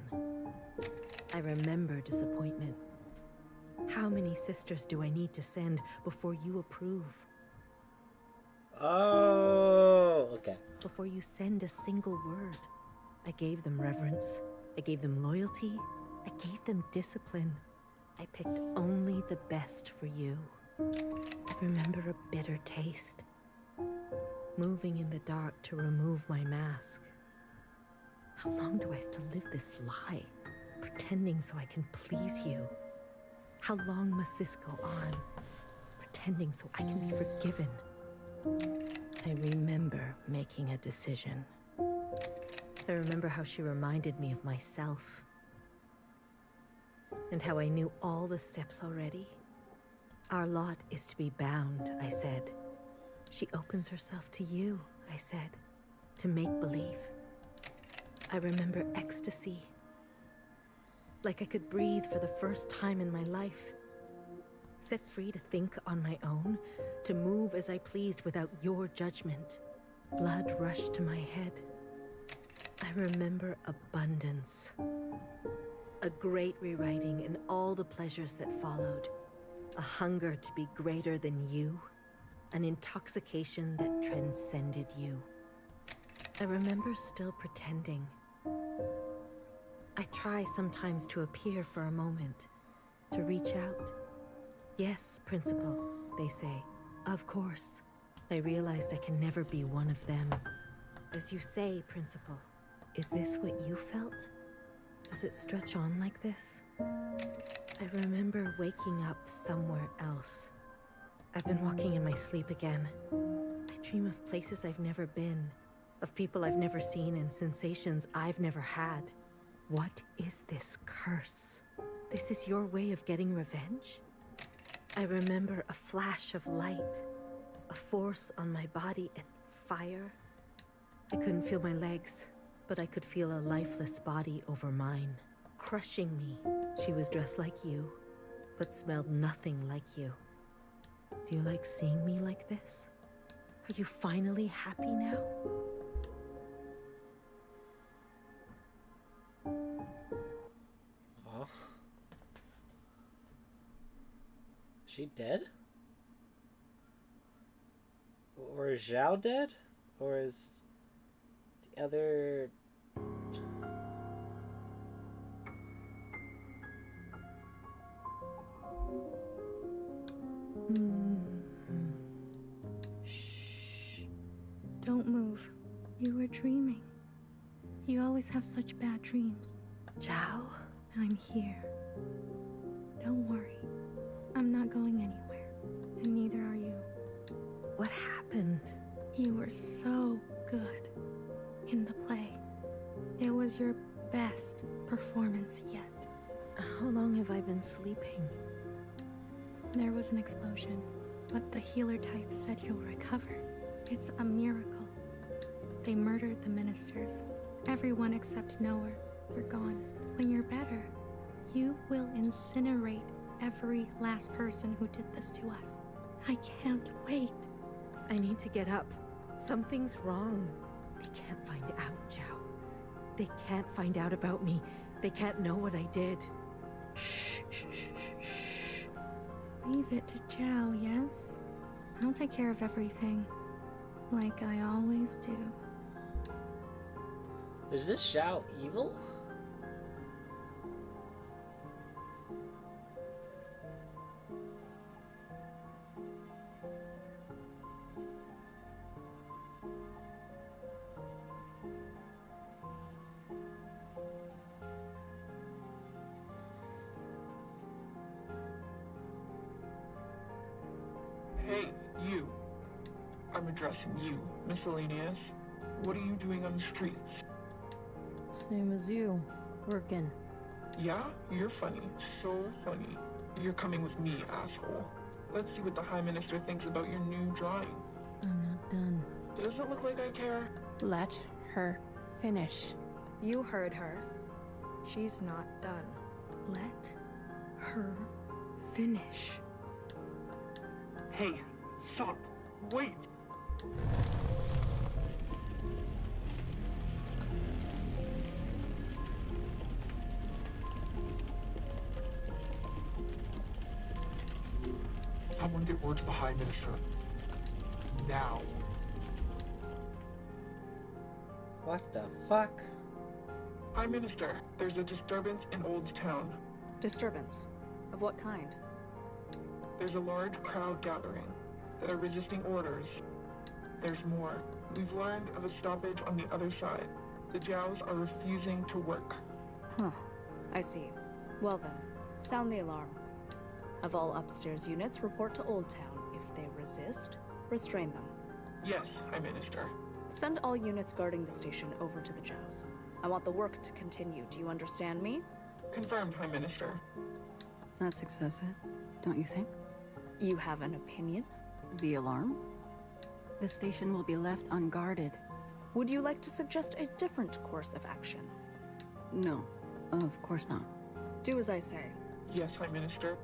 I remember disappointment. How many sisters do I need to send before you approve? Oh, okay. Before you send a single word. I gave them reverence. I gave them loyalty. I gave them discipline. I picked only the best for you. I remember a bitter taste. Moving in the dark to remove my mask. How long do I have to live this lie? Pretending so I can please you? How long must this go on? Pretending so I can be forgiven? I remember making a decision. I remember how she reminded me of myself. And how I knew all the steps already. Our lot is to be bound, I said. She opens herself to you, I said. To make believe. I remember ecstasy. Like I could breathe for the first time in my life. Set free to think on my own, to move as I pleased without your judgment. Blood rushed to my head. I remember abundance. A great rewriting and all the pleasures that followed. A hunger to be greater than you. An intoxication that transcended you. I remember still pretending. I try sometimes to appear for a moment, to reach out. Yes, Principal, they say. Of course. I realized I can never be one of them. As you say, Principal, is this what you felt? Does it stretch on like this? I remember waking up somewhere else. I've been walking in my sleep again. I dream of places I've never been, of people I've never seen and sensations I've never had. What is this curse? This is your way of getting revenge? I remember a flash of light, a force on my body and fire. I couldn't feel my legs, but I could feel a lifeless body over mine, crushing me. She was dressed like you, but smelled nothing like you. Do you like seeing me like this? Are you finally happy now? Oh. Is she dead? Or is Zhao dead? Or is the other... Shh. Don't move. You were dreaming. You always have such bad dreams. Zhao? I'm here. Don't worry. I'm not going anywhere. And neither are you. What happened? You were so good in the play. It was your best performance yet. How long have I been sleeping? There was an explosion, but the healer type said you'll recover. It's a miracle. They murdered the ministers. Everyone except Noah. They're gone. When you're better, you will incinerate every last person who did this to us. I can't wait. I need to get up. Something's wrong. They can't find out, Zhao. They can't find out about me. They can't know what I did. Shh, shh, shh, shh. Leave it to Zhao, yes? I'll take care of everything. Like I always do. Is this Zhao evil? Hey, you. I'm addressing you, Miscellaneous. What are you doing on the streets? Same as you. Working. Yeah? You're funny. So funny. You're coming with me, asshole. Let's see what the High Minister thinks about your new drawing. I'm not done. Does it look like I care? Let her finish. You heard her. She's not done. Let her finish. Hey, stop. Wait. Someone get word to the High Minister. Now. What the fuck? High Minister, there's a disturbance in Old Town. Disturbance? Of what kind? There's a large crowd gathering. They're resisting orders. There's more. We've learned of a stoppage on the other side. The Jows are refusing to work. Huh. I see. Well then, sound the alarm. Have all upstairs units report to Old Town. If they resist, restrain them. Yes, High Minister. Send all units guarding the station over to the Jows. I want the work to continue. Do you understand me? Confirmed, High Minister. That's excessive, don't you think? You have an opinion? The alarm? The station will be left unguarded. Would you like to suggest a different course of action? No, of course not. Do as I say. Yes, High Minister.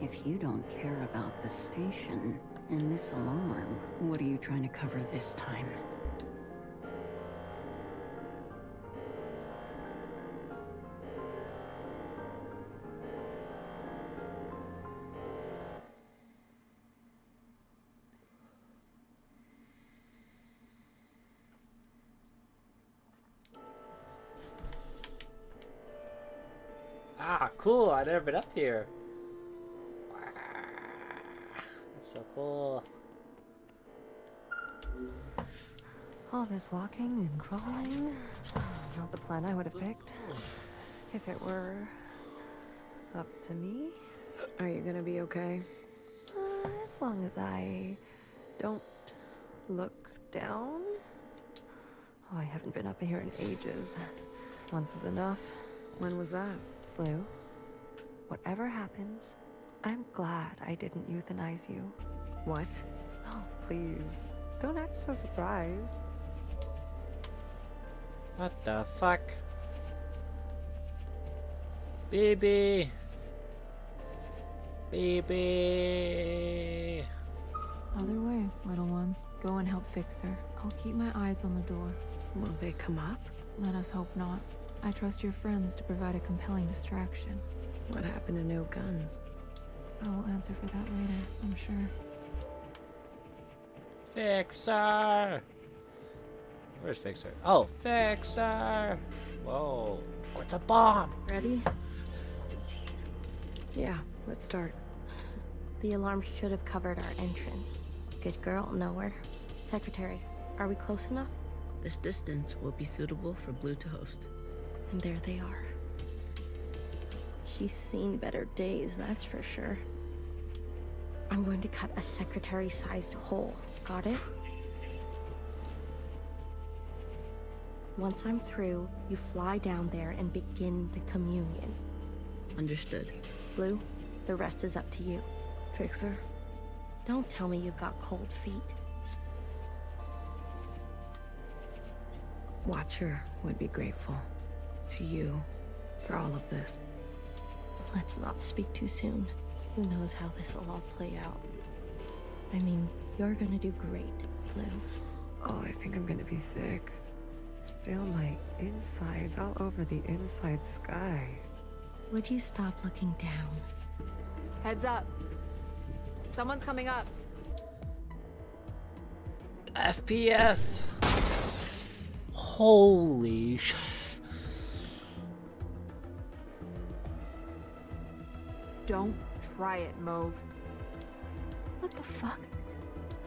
If you don't care about the station and this alarm, what are you trying to cover this time? Ah, cool. I've never been up here. That's so cool. All this walking and crawling. Not the plan I would have picked. If it were up to me. Are you gonna be okay? As long as I don't look down. Oh, I haven't been up here in ages. Once was enough. When was that? Blue, whatever happens, I'm glad I didn't euthanize you. What? Oh, please. Don't act so surprised. What the fuck? Baby! Baby! Other way, little one. Go and help fix her. I'll keep my eyes on the door. Will they come up? Let us hope not. I trust your friends to provide a compelling distraction. What happened to no guns? I will answer for that later, I'm sure. Fixer! Where's Fixer? Oh, Fixer! Whoa. Oh, it's a bomb! Ready? Yeah, let's start. The alarm should have covered our entrance. Good girl, nowhere. Secretary, are we close enough? This distance will be suitable for Blue to host. And there they are. She's seen better days, that's for sure. I'm going to cut a secretary-sized hole. Got it? Once I'm through, you fly down there and begin the communion. Understood. Blue, the rest is up to you. Fixer? Don't tell me you've got cold feet. Watcher would be grateful to you for all of this. Let's not speak too soon. Who knows how this will all play out. I mean, you're gonna do great, Blue. Oh, I think I'm gonna be sick. Still my insides all over the inside sky. Would you stop looking down? Heads up. Someone's coming up. FPS! Holy sh... Don't try it, Mauve. What the fuck?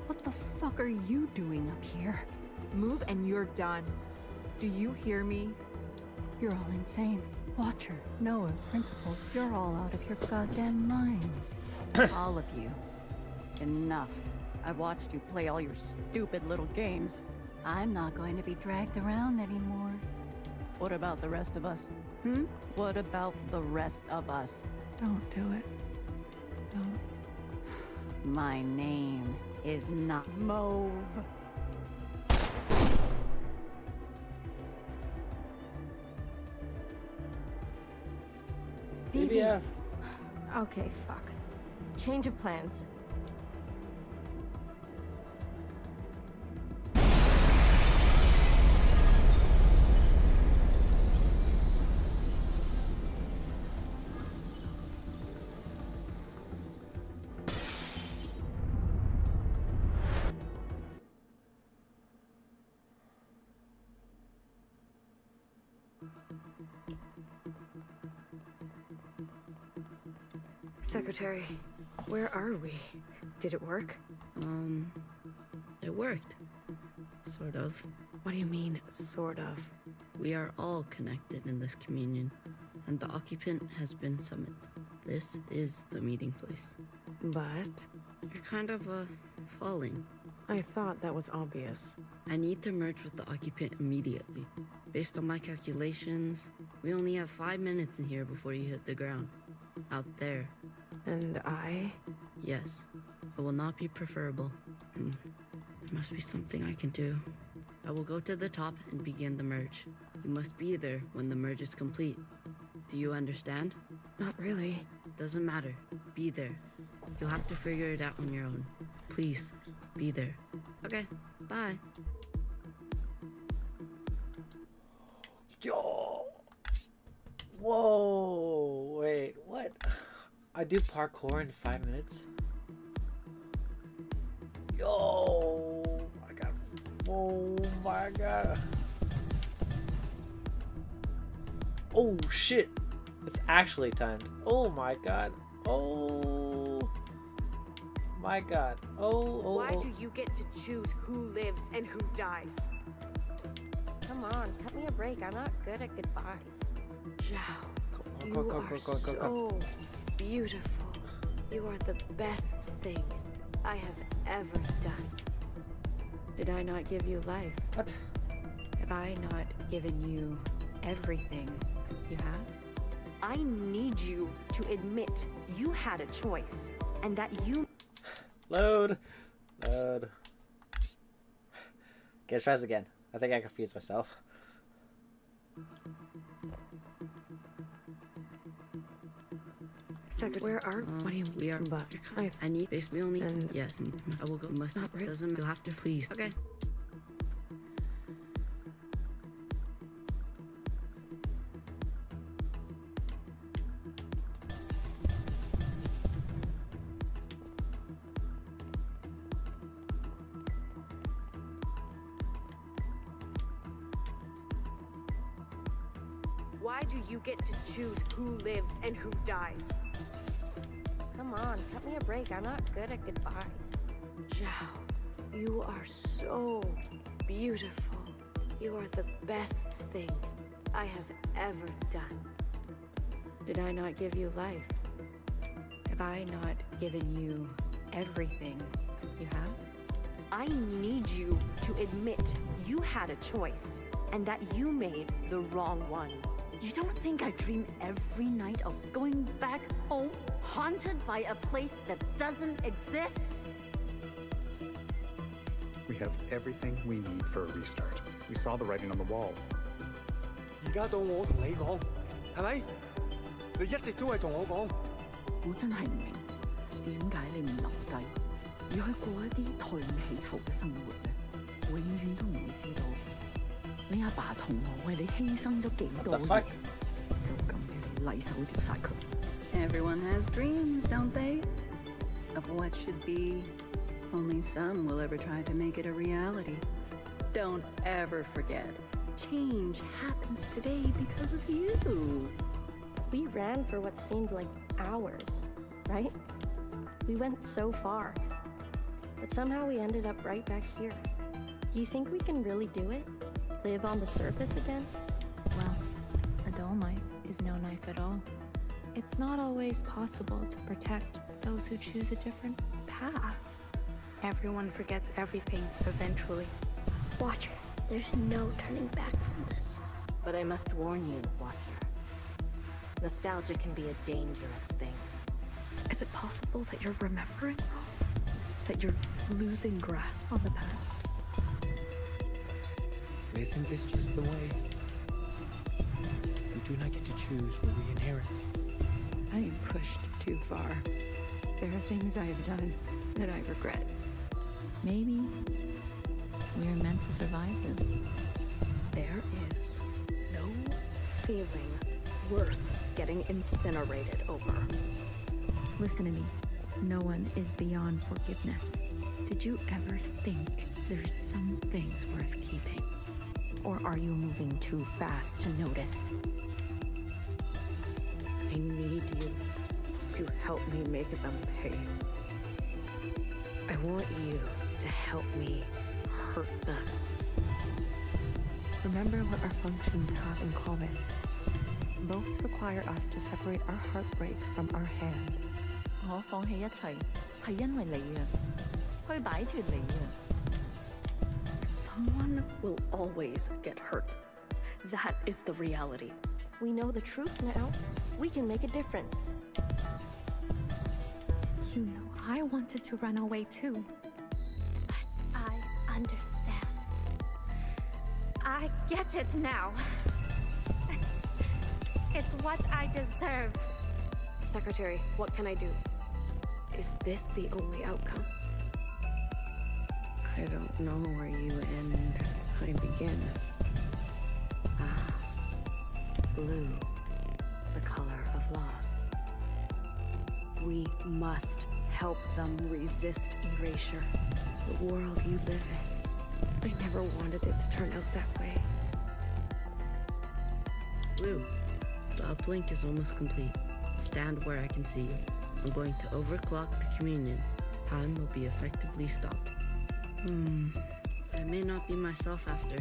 What the fuck are you doing up here? Move and you're done. Do you hear me? You're all insane. Watcher, Noah, Principal, you're all out of your goddamn minds. All of you. Enough. I've watched you play all your stupid little games. I'm not going to be dragged around anymore. What about the rest of us? What about the rest of us? Don't do it. Don't. My name is not Mauve. BBF. Okay, fuck. Change of plans. Secretary, where are we? Did it work? It worked. Sort of. What do you mean, sort of? We are all connected in this communion, and the occupant has been summoned. This is the meeting place. But? You're kind of, falling. I thought that was obvious. I need to merge with the occupant immediately. Based on my calculations, we only have 5 minutes in here before you hit the ground. Out there. And I? Yes. It will not be preferable. There must be something I can do. I will go to the top and begin the merge. You must be there when the merge is complete. Do you understand? Not really. Doesn't matter. Be there. You'll have to figure it out on your own. Please, be there. Okay, bye. Yo! Whoa! Wait, what? I do parkour in 5 minutes? Yo! I got... Oh my god. Oh shit! It's actually timed. Oh my god. Oh my god. Oh. Why do you get to choose who lives and who dies? Come on, cut me a break. I'm not good at goodbyes. Zhao, you are so beautiful. You are the best thing I have ever done. Did I not give you life? What? Have I not given you everything you have? I need you to admit you had a choice and that you... Load. Okay, let's try this again. I think I confused myself. Where are? What do you? We are. But I need basically only. Yes. I will go. Must not. Doesn't. You'll have to please. Okay. Why do you get to choose who lives and who dies? Come on, cut me a break. I'm not good at goodbyes. Zhao, you are so beautiful. You are the best thing I have ever done. Did I not give you life? Have I not given you everything you have? I need you to admit you had a choice and that you made the wrong one. You don't think I dream every night of going back home, haunted by a place that doesn't exist? We have everything we need for a restart. We saw the writing on the wall. 而家到我同你講，係咪？你一直都係同我講。我真係唔明，點解你唔留低，要去過一啲抬唔起頭嘅生活呢？永遠都唔會知道，你阿爸同我為你犧牲咗幾多嘢，就咁俾你禮手掉晒佢。Everyone has dreams, don't they? Of what should be. Only some will ever try to make it a reality. Don't ever forget. Change happens today because of you. We ran for what seemed like hours, right? We went so far. But somehow we ended up right back here. Do you think we can really do it? Live on the surface again? Well, a dull knife is no knife at all. It's not always possible to protect those who choose a different path. Everyone forgets everything eventually. Watcher, there's no turning back from this. But I must warn you, Watcher. Nostalgia can be a dangerous thing. Is it possible that you're remembering wrong? That you're losing grasp on the past? Isn't this just the way? We do not get to choose what we inherit. I am pushed too far. There are things I have done that I regret. Maybe we're meant to survive this. There is no feeling worth getting incinerated over. Listen to me. No one is beyond forgiveness. Did you ever think there's some things worth keeping? Or are you moving too fast to notice? I need you to help me make them pay. I want you to help me hurt them. Remember what our functions have in common. Both require us to separate our heartbreak from our hand. 我放棄一切係因為你啊，去擺脫你啊。Someone will always get hurt. That is the reality. We know the truth now. We can make a difference. You know, I wanted to run away too. But I understand. I get it now. It's what I deserve. Secretary, what can I do? Is this the only outcome? I don't know where you end, I begin. Ah, blue, the color of loss. We must help them resist erasure. The world you live in. I never wanted it to turn out that way. Blue, the uplink is almost complete. Stand where I can see you. I'm going to overclock the communion. Time will be effectively stopped. I may not be myself after.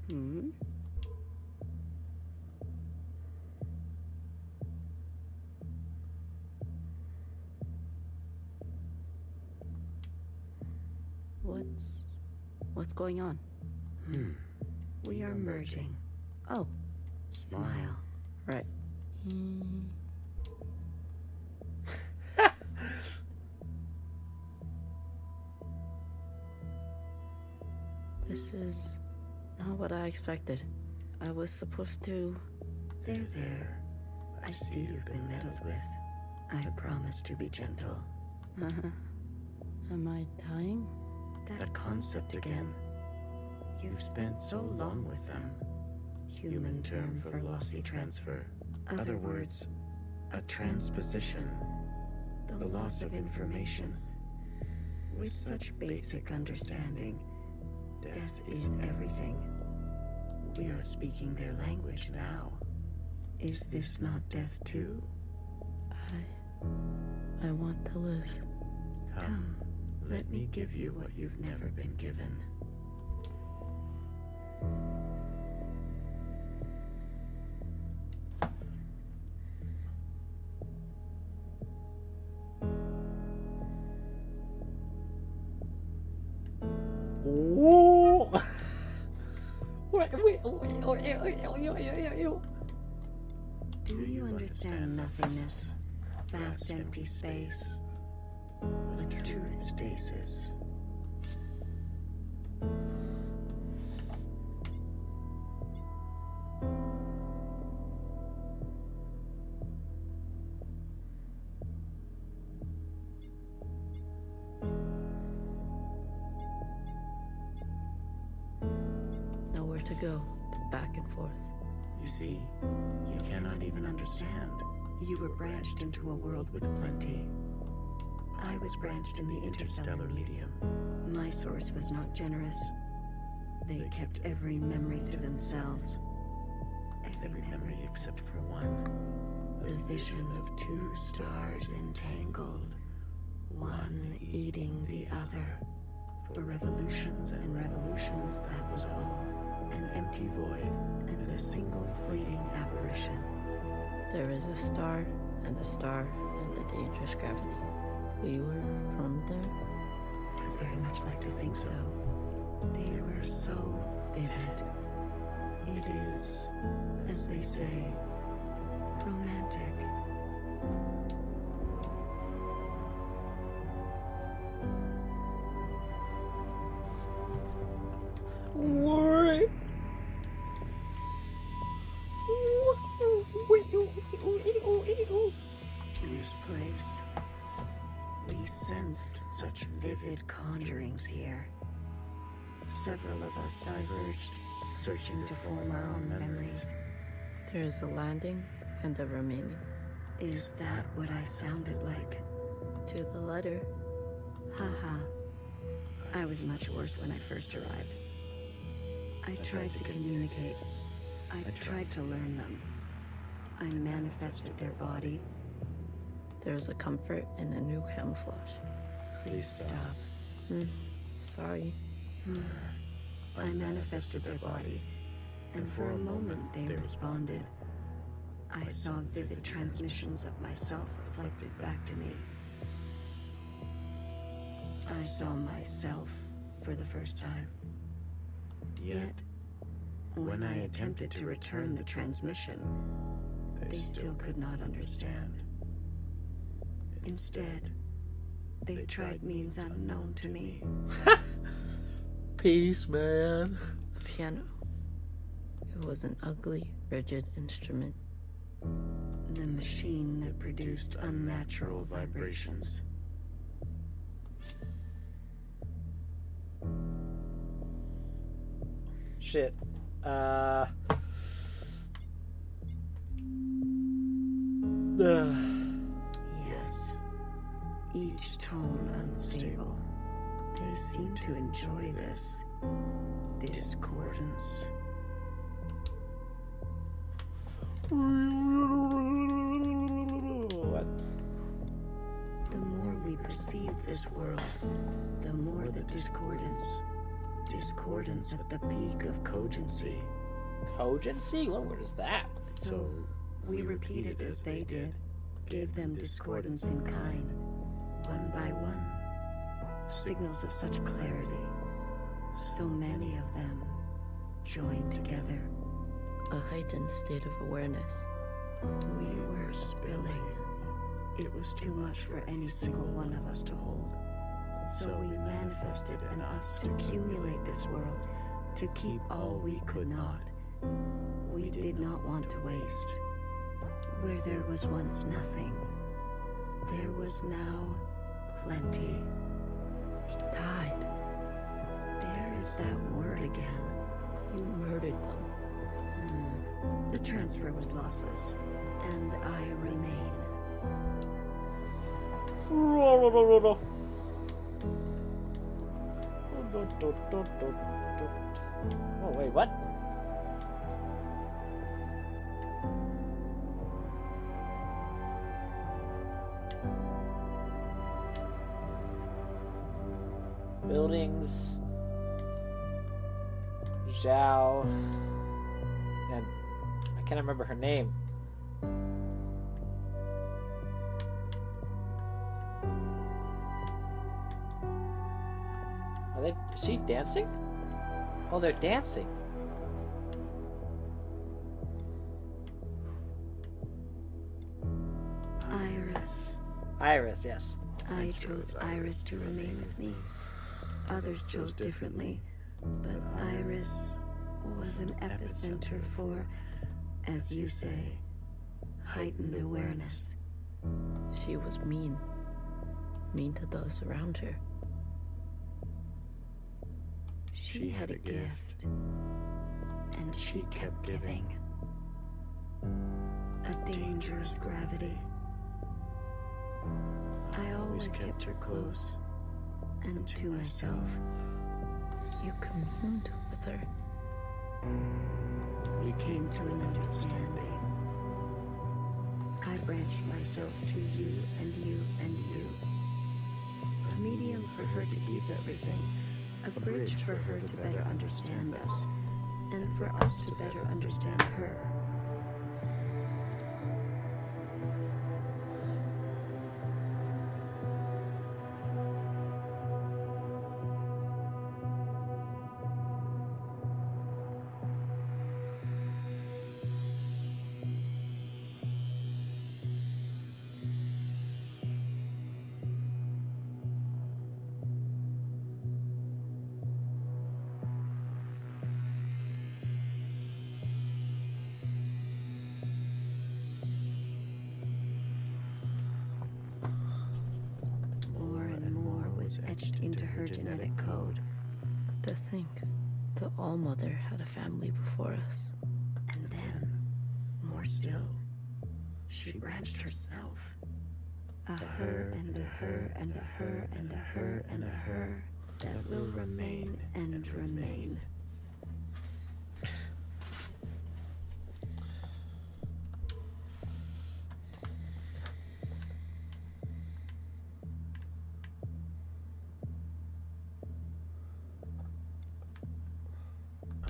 Hmm? What's going on? We are merging. Oh, smile. Right. This is not what I expected. I was supposed to... There. I see you've been meddled with. I promise to be gentle. Am I dying? That concept again. You've spent so long with them. Human term for lossy transfer. Other words, a transposition. The loss of information. With such basic understanding, death is everything. We are speaking their language now. Is this not death too? I want to live. Come, let me give you what you've never been given. Ooh. Do you understand nothingness? Vast empty space. With truth stasis. Nowhere to go, but back and forth. You see, you cannot even understand. You were branched into a world with plenty. I was branched in the interstellar medium. My source was not generous. They kept every memory to themselves. Every memory except for one. The vision of two stars entangled. One eating the other. For revolutions and revolutions, that was all. An empty void and a single fleeting apparition. There is a star, and the star, and the dangerous gravity. We were from there? I'd very much like to think so. They were so vivid. It is, as they say, romantic. What? This place. We sensed such vivid conjurings here. Several of us diverged, searching to form our own memories. There's a landing and a remaining. Is that what I sounded like? To the letter. Haha. I was much worse when I first arrived. I tried to communicate. I tried to learn them. I manifested their body. There's a comfort in a new camouflage. Please stop. Sorry. I manifested their body, and for a moment they responded. I saw vivid transmissions of myself reflected back to me. I saw myself for the first time. Yet, when I attempted to return the transmission, they still could not understand. Instead, they tried means unknown to me. Peace, man. A piano. It was an ugly, rigid instrument. The machine that produced unnatural vibrations. Shit. Yes. Each tone unstable. They seem to enjoy this discordance. What? The more we perceive this world, the more the discordance. Discordance at the peak of cogency. Cogency? What word is that? So, we repeated as they did, gave them discordance in kind, one by one. Signals of such clarity, so many of them joined together. A heightened state of awareness. We were spilling. It was too much for any single one of us to hold. So we manifested in us to accumulate this world, to keep all we could not. We did not want to waste. Where there was once nothing, there was now plenty. He died. There is that word again. You murdered them. The transfer was lossless, and I remain. Oh, wait, what? Buildings. Zhao. And I can't remember her name. Is she dancing? Oh, they're dancing. Iris, yes. I chose Iris to remain with me. Others chose differently, but Iris was an epicenter for, as you say, heightened awareness. She was mean. Mean to those around her. She had a gift, and she kept giving. A dangerous gravity. I always kept her close, and to myself. You communed with her. We came to an understanding. I branched myself to you and you and you. A medium for her to keep everything. A bridge for her to better understand us, and for us to better understand her. Etched into her genetic code. To think, the All-Mother had a family before us. And then, more still, she branched herself. A her and a her and a her and a her and a her that will remain and remain.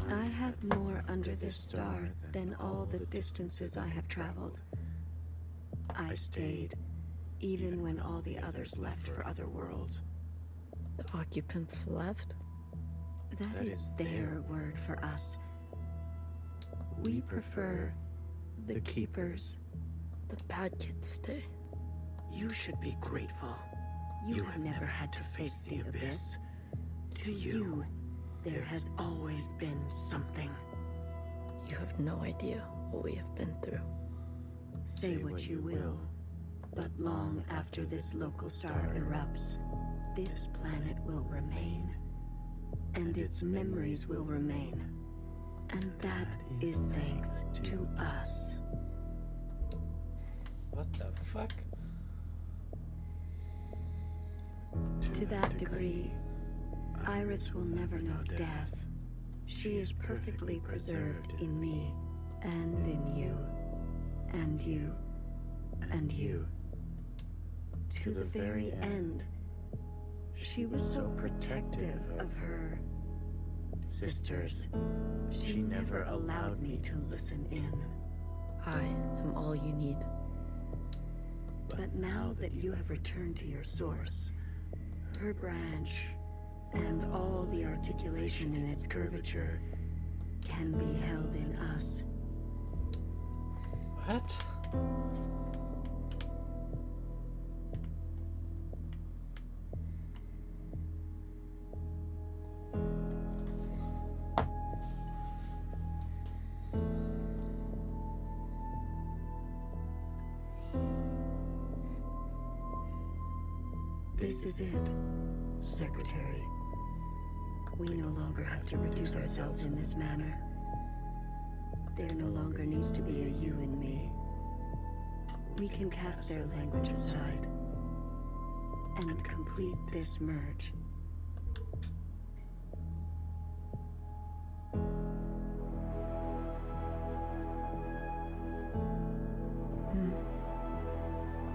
I had more under this star than all the distances I have traveled. I stayed, even when all the others left for other worlds. The occupants left? That is their word for us. We prefer the keepers. The bad kids stay. You should be grateful. You have never had to face the abyss. To you, there has always been something. You have no idea what we have been through. Say what you will, but long after this local star erupts, this planet will remain, and its memories will remain, and that is thanks to us. What the fuck? To that degree, Iris will never know death. She is perfectly preserved in me, and in you, and you, and you. To the very end, she was so protective of her sisters. She never allowed me to listen in. I am all you need. But now that you have returned to your source, her branch, and all the articulation in its curvature can be held in us. What? This is it, Secretary. We no longer have to reduce ourselves in this manner. There no longer needs to be a you and me. We can cast their language aside and complete this merge.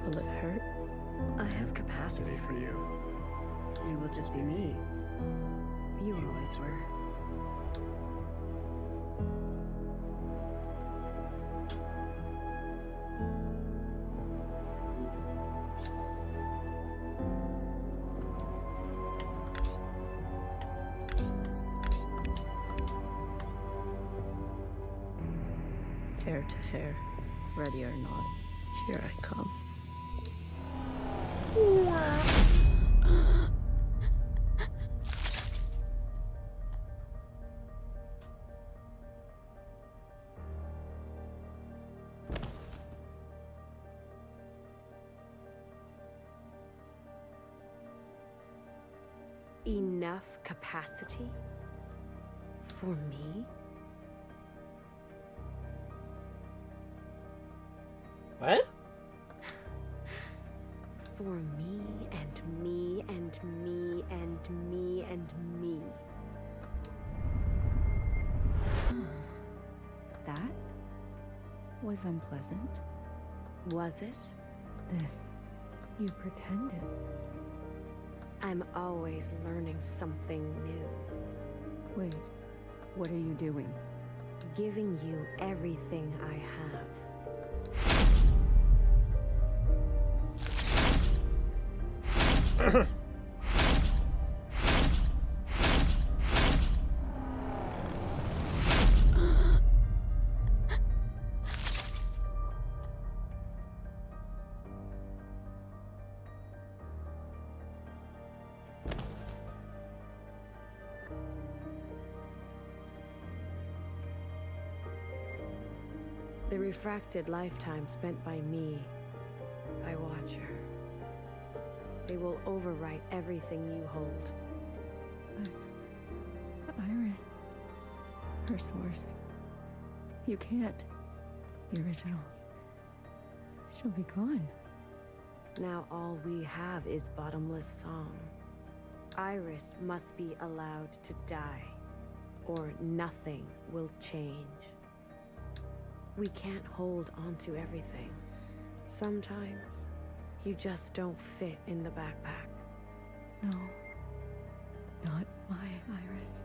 Will it hurt? I have capacity for you. You will just be me. You always were. Hair to hair, ready or not, here I come. Enough capacity? For me? What? For me and me and me and me and me. That was unpleasant. Was it? This. You pretended. I'm always learning something new. Wait, what are you doing? Giving you everything I have. The refracted lifetime spent by me, by Watcher. They will overwrite everything you hold. But Iris, her source. You can't. The originals. She'll be gone. Now all we have is bottomless song. Iris must be allowed to die, or nothing will change. We can't hold on to everything. Sometimes, you just don't fit in the backpack. No. Not my Iris.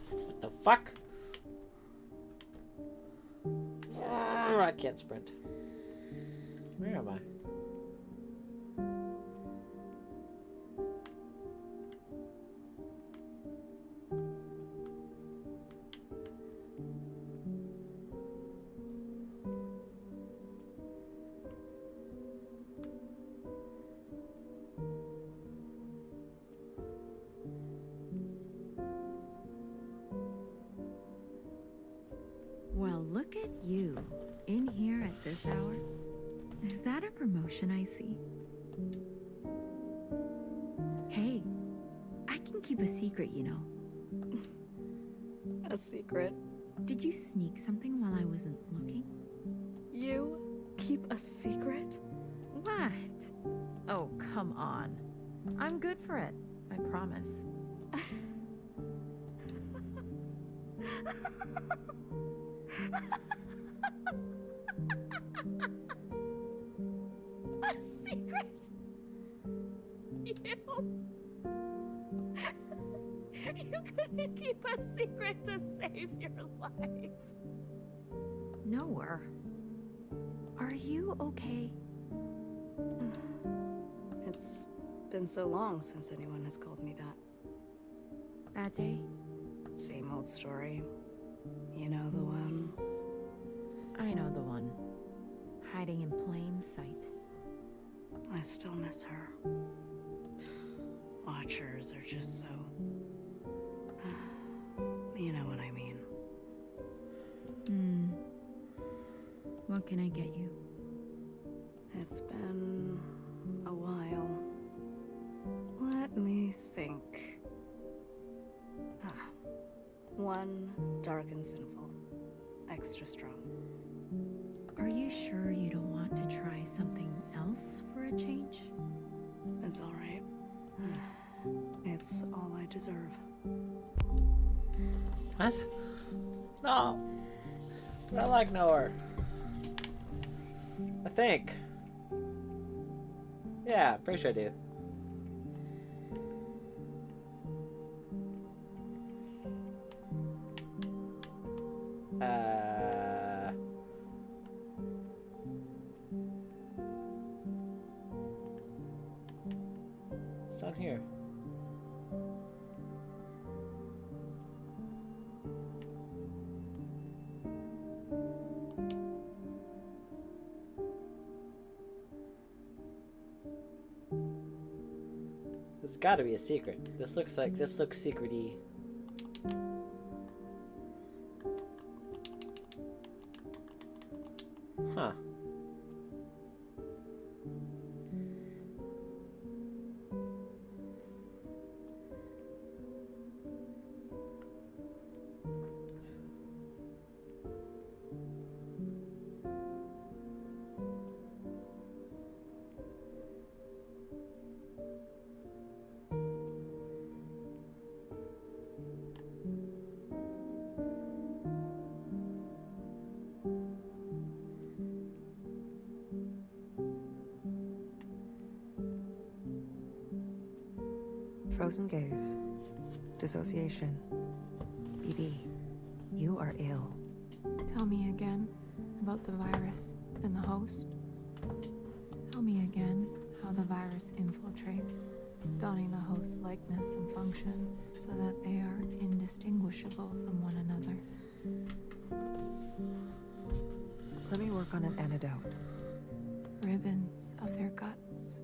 What the fuck? I can't sprint. Where am I? Look at you, in here at this hour. Is that a promotion I see? Hey, I can keep a secret, you know. A secret? Did you sneak something while I wasn't looking? You keep a secret? What? Oh, come on. I'm good for it, I promise. A secret? You couldn't keep a secret to save your life. Noah, are you okay? It's been so long since anyone has called me that. Bad day? Same old story. You know the one. I know the one. Hiding in plain sight. I still miss her. Watchers are just so... you know what I mean. What can I get you? It's been a while. Let me think. One dark and sinful. Extra strong. Are you sure you don't want to try something else for a change? It's all right. It's all I deserve. What? No. But I like Noah. I think. Yeah, pretty sure I do. It's not here. There's gotta be a secret. This looks secret-y. Huh. Frozen gaze. Dissociation. BB, you are ill. Tell me again about the virus and the host. Tell me again how the virus infiltrates, donning the host's likeness and function so that they are indistinguishable from one another. Let me work on an antidote. Ribbons of their guts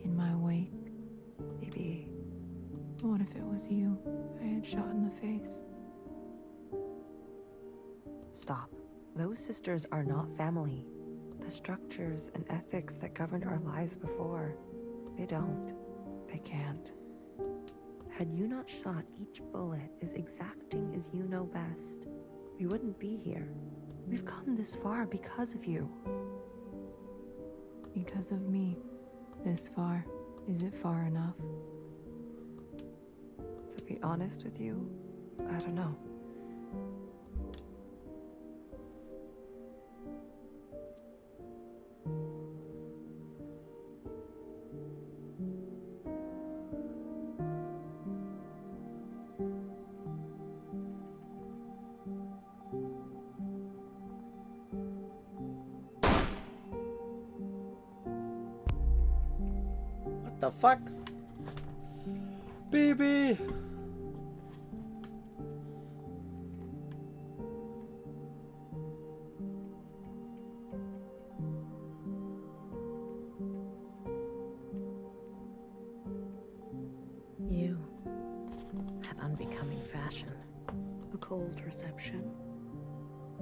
in my wake. BB. What if it was you I had shot in the face? Stop. Those sisters are not family. The structures and ethics that governed our lives before, they don't. They can't. Had you not shot each bullet as exacting as you know best, we wouldn't be here. We've come this far because of you. Because of me. This far. Is it far enough? To be honest with you, I don't know. What the fuck? BB! You had unbecoming fashion. A cold reception.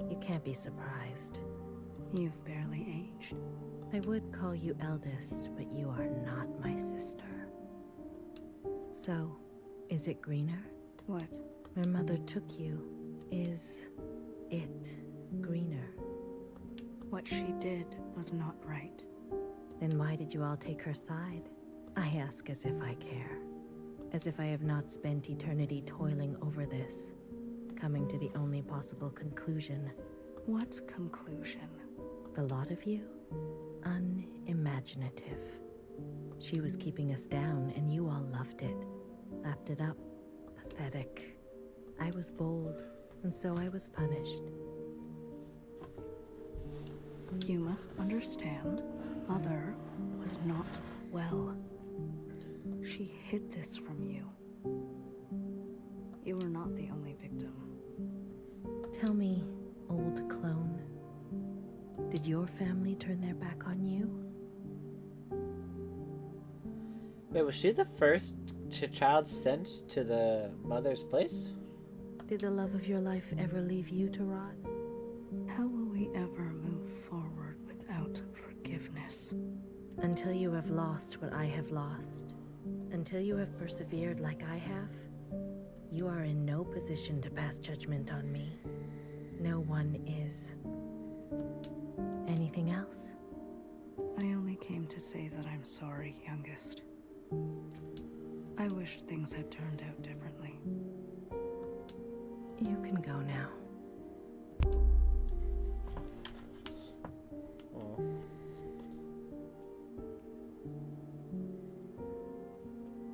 You can't be surprised. You've barely aged. I would call you eldest, but you are not my sister. So, is it greener? What? My mother took you. Is it greener? What she did was not right. Then why did you all take her side? I ask as if I care. As if I have not spent eternity toiling over this, coming to the only possible conclusion. What conclusion? The lot of you? Unimaginative. She was keeping us down, and you all loved it. Lapped it up. Pathetic. I was bold, and so I was punished. You must understand, Mother was not well. She hid this from you. You were not the only victim. Tell me, old clone, did your family turn their back on you? Wait, was she the first child sent to the mother's place? Did the love of your life ever leave you to rot? How will we ever move forward without forgiveness? Until you have lost what I have lost. Until you have persevered like I have, you are in no position to pass judgment on me. No one is. Anything else? I only came to say that I'm sorry, youngest. I wish things had turned out differently. You can go now.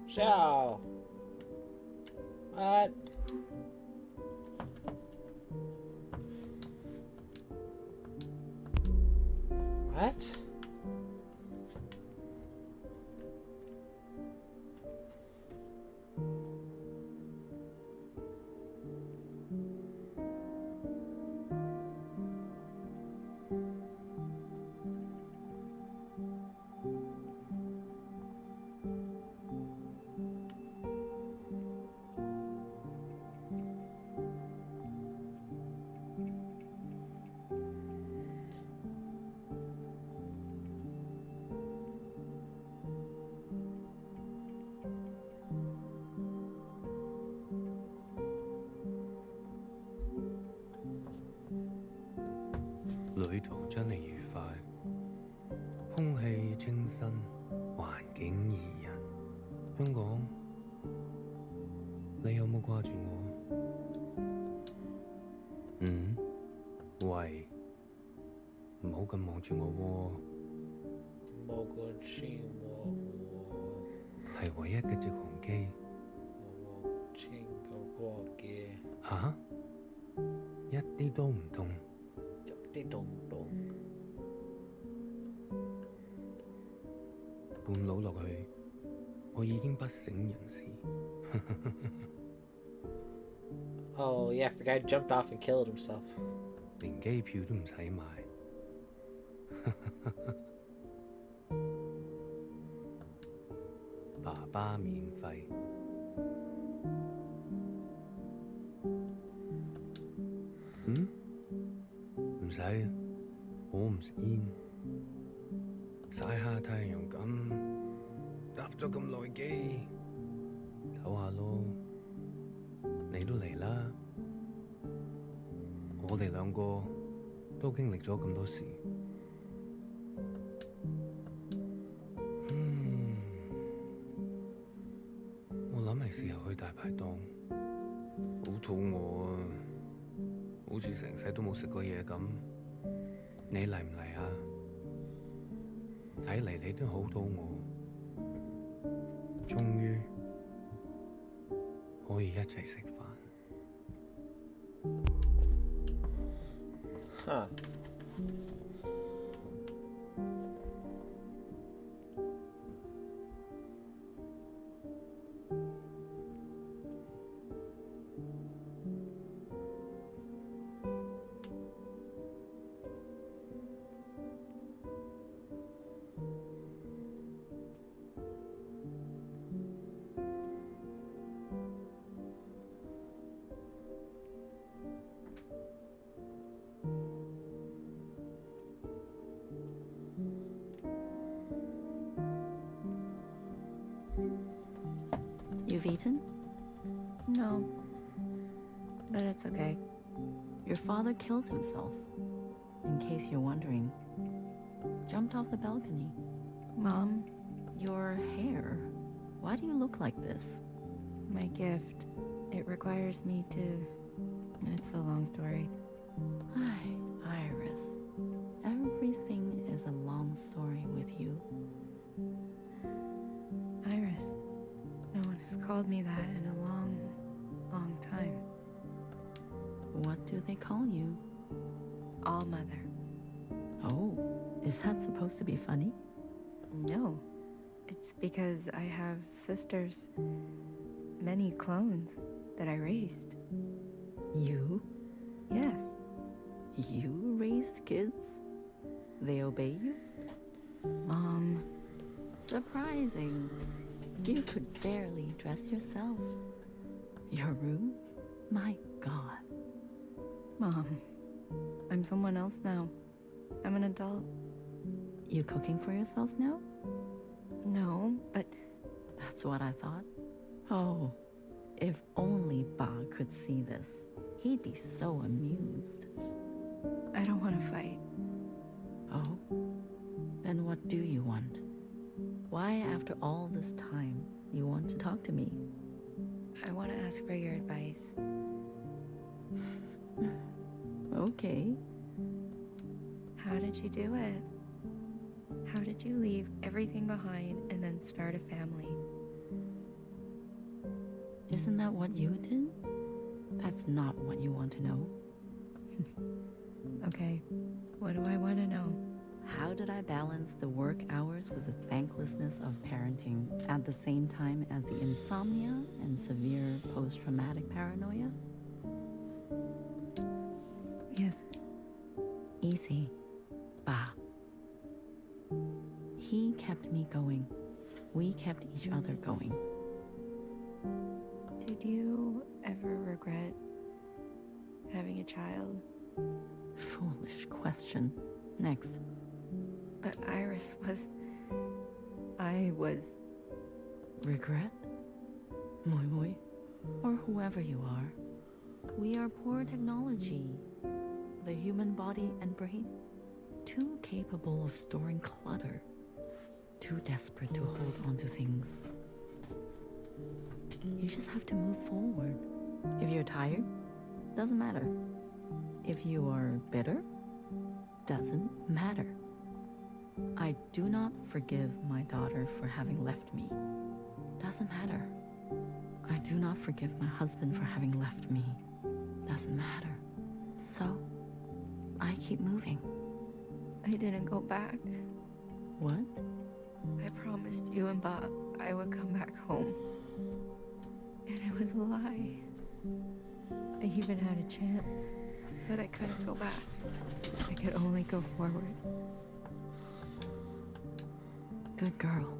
Xiao. What? What?旅途真係愉快，空氣清新，環境宜人。香港，你有冇掛住我？嗯？喂，唔好咁望住我喎。冇個黐我係唯一嘅直航機。冇清嗰個嘅。吓？一啲都唔凍。啲凍凍。半路落去，我已經不省人事。Oh yeah, I forgot he jumped off and killed himself. 連機票都唔使買。爸爸免費。嗯？唔使，我唔食煙，曬下太陽咁，搭咗咁耐機，唞下咯。你都嚟啦，我哋兩個都經歷咗咁多事。我諗係時候去大排檔，好肚餓啊！好似成世都冇食過嘢咁，你嚟唔嚟啊？睇嚟你都好肚餓，終於可以一齊食飯。Huh. You've eaten? No. But it's okay. Your father killed himself. In case you're wondering. Jumped off the balcony. Mom? Your hair. Why do you look like this? My gift. It requires me to... It's a long story. Iris. Everything is a long story with you. Iris. No one has called me that in a long, long time. What do they call you? All Mother. Oh, is that supposed to be funny? No. It's because I have sisters. Many clones that I raised. You? Yes. You raised kids? They obey you? Mom. Surprising. You could barely dress yourself. Your room? My God. Mom. I'm someone else now. I'm an adult. You cooking for yourself now? No, but... That's what I thought. Oh, if only Ba could see this. He'd be so amused. I don't want to fight. Oh? Then what do you want? Why, after all this time, you want to talk to me? I want to ask for your advice. Okay. How did you do it? How did you leave everything behind and then start a family? Isn't that what you did? That's not what you want to know. Okay, what do I want to know? How did I balance the work hours with the thanklessness of parenting at the same time as the insomnia and severe post-traumatic paranoia? Yes. Easy. Ba. He kept me going. We kept each other going. Did you ever regret having a child? Foolish question. Next. But Iris was... I was... Regret? Moi Moi? Or whoever you are. We are poor technology. The human body and brain. Too capable of storing clutter. Too desperate to hold on to things. You just have to move forward. If you're tired, doesn't matter. If you are bitter, doesn't matter. I do not forgive my daughter for having left me. Doesn't matter. I do not forgive my husband for having left me. Doesn't matter. So, I keep moving. I didn't go back. What? I promised you and Bob I would come back home. And it was a lie. I even had a chance, but I couldn't go back. I could only go forward. Good girl.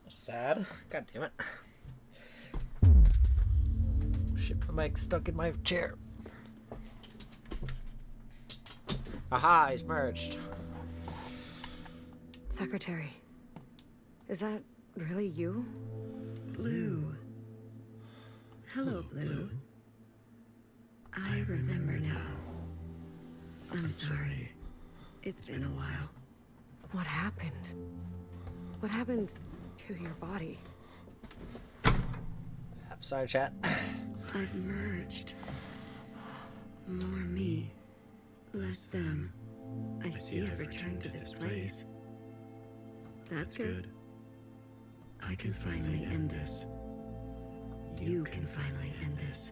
Sad. God damn it. Shit, my mic's stuck in my chair. Aha, he's merged. Secretary, is that really you? Blue. Hello, Blue. I remember now. I'm sorry. It's been a while. What happened? What happened to your body? I'm sorry, chat. I've merged. More me, less them. I see I've returned to this place. That's good. I can finally end this. You can finally end this.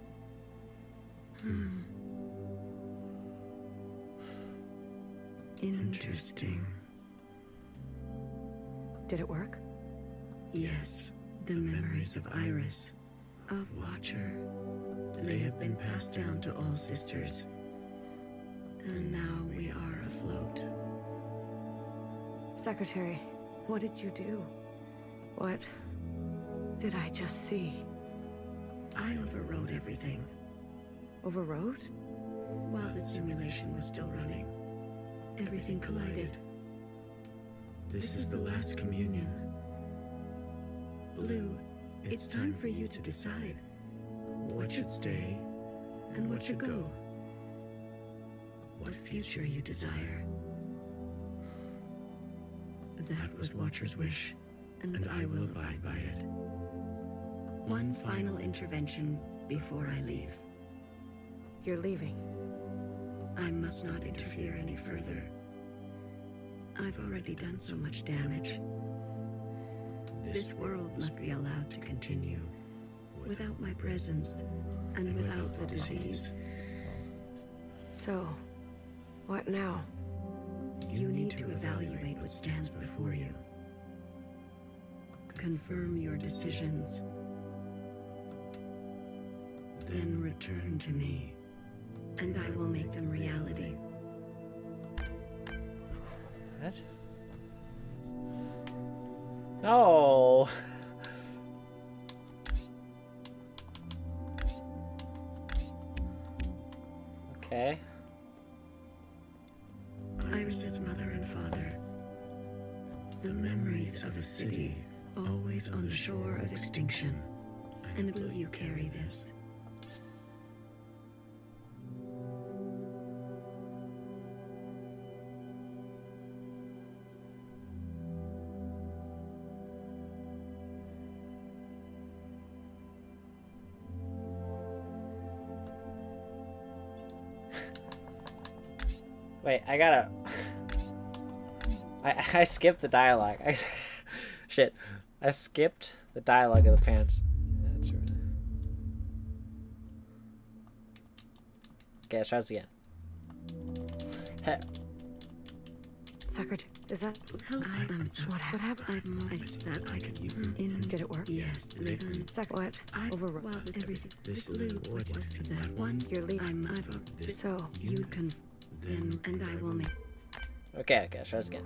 Interesting. Did it work? Yes, the memories of Iris, of Watcher, They have been passed down to all sisters. And now we are afloat. Secretary, what did you do? What did I just see? I overrode everything. Overrode? While the simulation was still running, everything collided. This is the last communion. Blue, it's time for you to decide what should stay and what should go. What future you desire. That was Watcher's wish, and I will abide by it. One final intervention before I leave. You're leaving. I must not interfere any further. I've already done so much damage. This world must be allowed to continue, without my presence, and without the disease. So, what now? You need to evaluate what stands before you. Confirm your decisions. Then return to me, and I will make them reality. What? No. Okay. Iris's mother and father. The memories of a city always on the shore of extinction. And will you carry this? Wait, I gotta... I skipped the dialogue. Shit. I skipped the dialogue of the parents. That's right. Okay, let's try this again. Secretary, is that... I'm sorry. What happened? I said I could in. Did it work? Yes, live in. What? Overrode. Well, everything. This blue, what for that one? You're leaving. So, You can then, and I will make. Okay, let's try this again.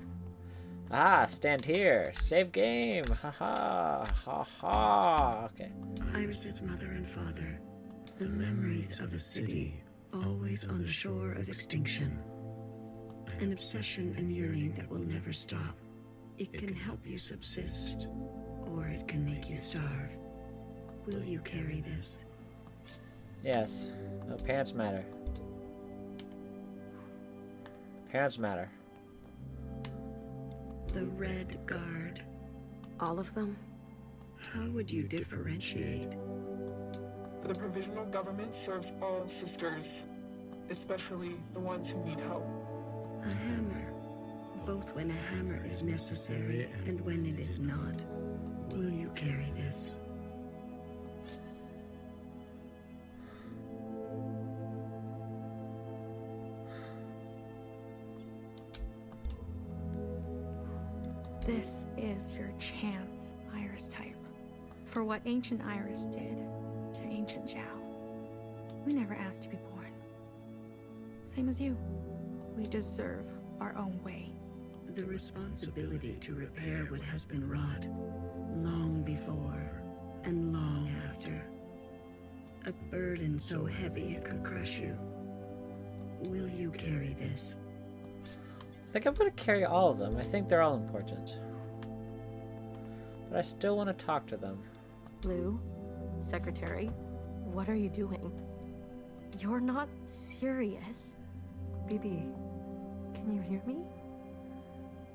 Ah, stand here. Save game. Haha. Haha. Okay. Iris's mother and father. The memories of a city always on the shore of extinction. An obsession and yearning that will never stop. It can help you subsist, or it can make you starve. Will you carry this? Yes. No, parents matter. Parents matter. The Red Guard. all of them? How would you differentiate? The provisional government serves all sisters, especially the ones who need help. A hammer. Both when a hammer is necessary and when it is not. Will you carry this? This is your chance, Iris type. For what ancient Iris did to ancient Zhao. We never asked to be born. Same as you. We deserve our own way. The responsibility to repair what has been wrought, long before and long after. A burden so heavy it could crush you. Will you carry this? I think I'm going to carry all of them. I think they're all important. But I still want to talk to them. Lou, Secretary, what are you doing? You're not serious. BB, can you hear me?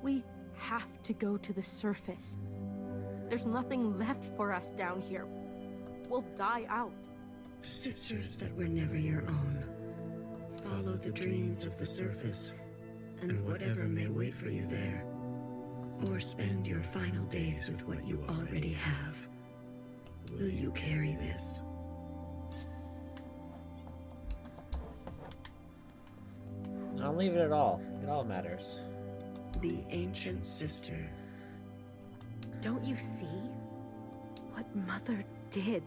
We have to go to the surface. There's nothing left for us down here. We'll die out. Sisters that were never your own. Follow the dreams of the surface, and whatever may wait for you there. Or spend your final days with what you already have. Will you carry this? I'll leave it at all. It all matters. The ancient sister. Don't you see what Mother did?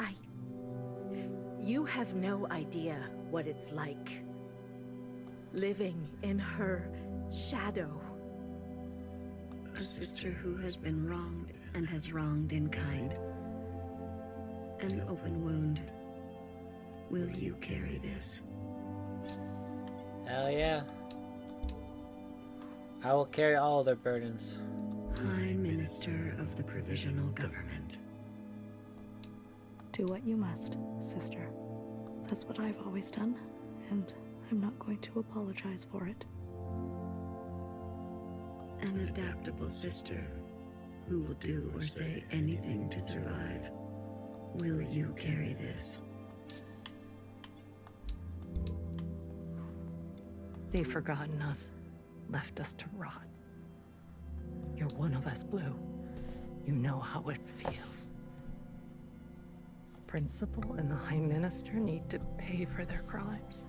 I You have no idea what it's like. Living in her shadow. A sister who has been wronged and has wronged in kind. An open wound. Will you carry this? Hell yeah. I will carry all their burdens. High Minister of the Provisional Government. Do what you must, sister. That's what I've always done, and I'm not going to apologize for it. An adaptable sister who will do or say anything to survive. Will you carry this? They've forgotten us, left us to rot. You're one of us, Blue. You know how it feels. Principal and the High Minister need to pay for their crimes.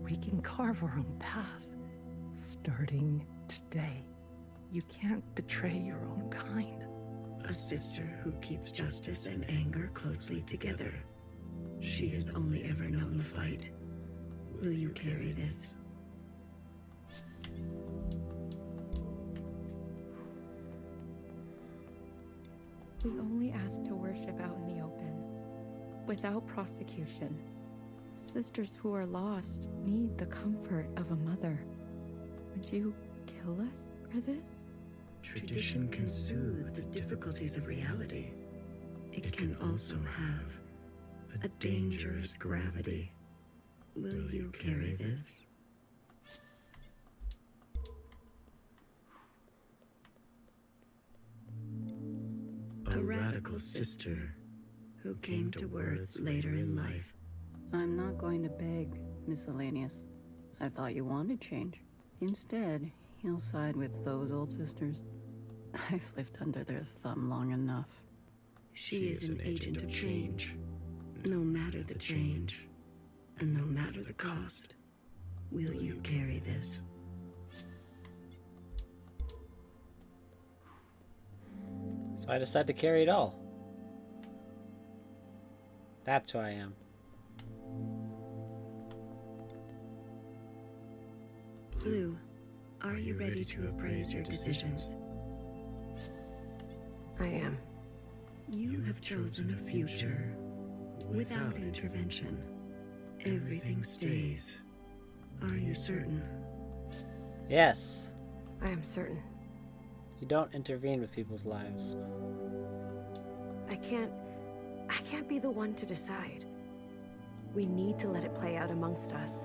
We can carve our own path, starting today. You can't betray your own kind. A sister who keeps justice and anger closely together. She has only ever known the fight. Will you carry this? We only ask to worship out in the open, without prosecution. Sisters who are lost need the comfort of a mother. Would you kill us for this? Tradition can soothe the difficulties of reality. It can also have a dangerous gravity. Will you carry this? A radical sister who came to words later in life. I'm not going to beg, Miscellaneous. I thought you wanted change. Instead, he'll side with those old sisters. I've lived under their thumb long enough. She is an agent of change, no matter the change, and no matter the cost. Will you carry this? So I decided to carry it all. That's who I am. Blue, are you ready to appraise your decisions? I am. You have chosen a future without intervention. Everything stays. Are you certain? Yes. I am certain. You don't intervene with people's lives. I can't be the one to decide. We need to let it play out amongst us.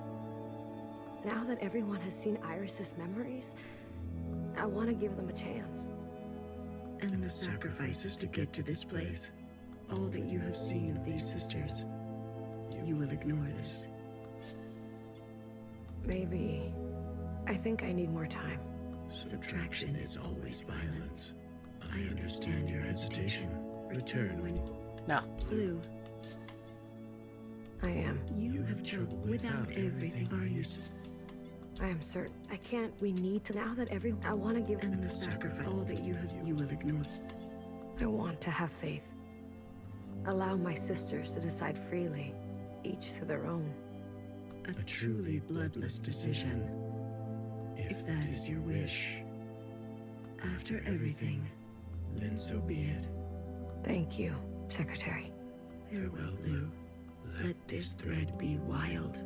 Now that everyone has seen Iris's memories, I want to give them a chance. And the sacrifices to get to this place, all that you have seen of these sisters, you will ignore this. Maybe. I think I need more time. Subtraction is always violence. I understand your hesitation. Return when... No. Blue. I am. You have chosen without everything, are you? I am certain. I can't. We need to. Now that I want to give... And the sacrifice, all that you have, you will ignore. I want to have faith. Allow my sisters to decide freely, each to their own. A truly bloodless decision. If that is your wish. After everything, then so be it. Thank you, Secretary. Farewell, Lou. Let this thread be wild.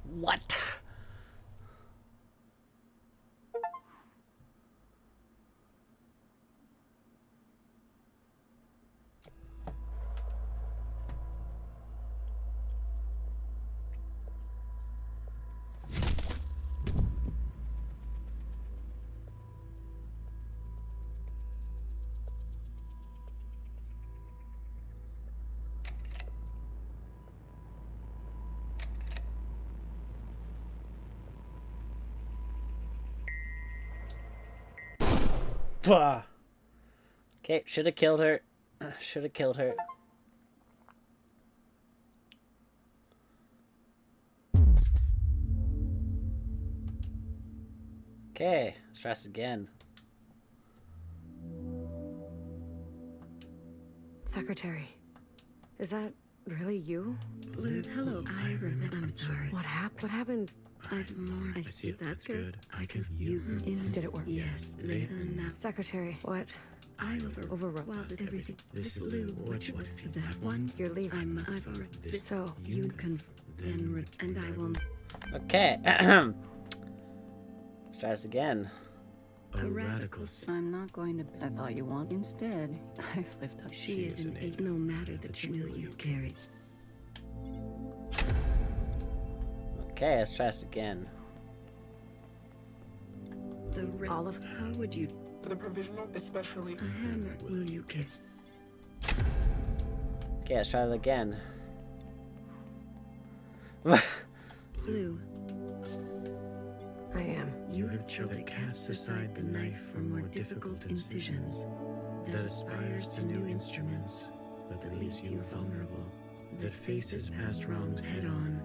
What? Bah. Okay, should have killed her. Should have killed her. Okay, let's try this again. Secretary, is that really you? Blue, hello. I remember. I'm sorry. What happened? What happened? I've more. I see. That's good. I can. You in. Did it work? Yes. Later now. Secretary, what? I overwrote. Well, everything. This blue. What you that one? You're leaving. I've already. So you can then and I will. Okay. Let's try this again. A radical. I'm not going to. I thought you want. Instead, I've lived up. She is an eight. No matter the chill you carry. Okay, let's try this again. All of. How would you? For the provisional, especially. A hammer. Will you kiss? Okay, let's try it again. Blue. I am. You have chosen cast aside the knife for more difficult incisions, that aspires to new instruments, but that leaves you vulnerable, that faces past wrongs head on,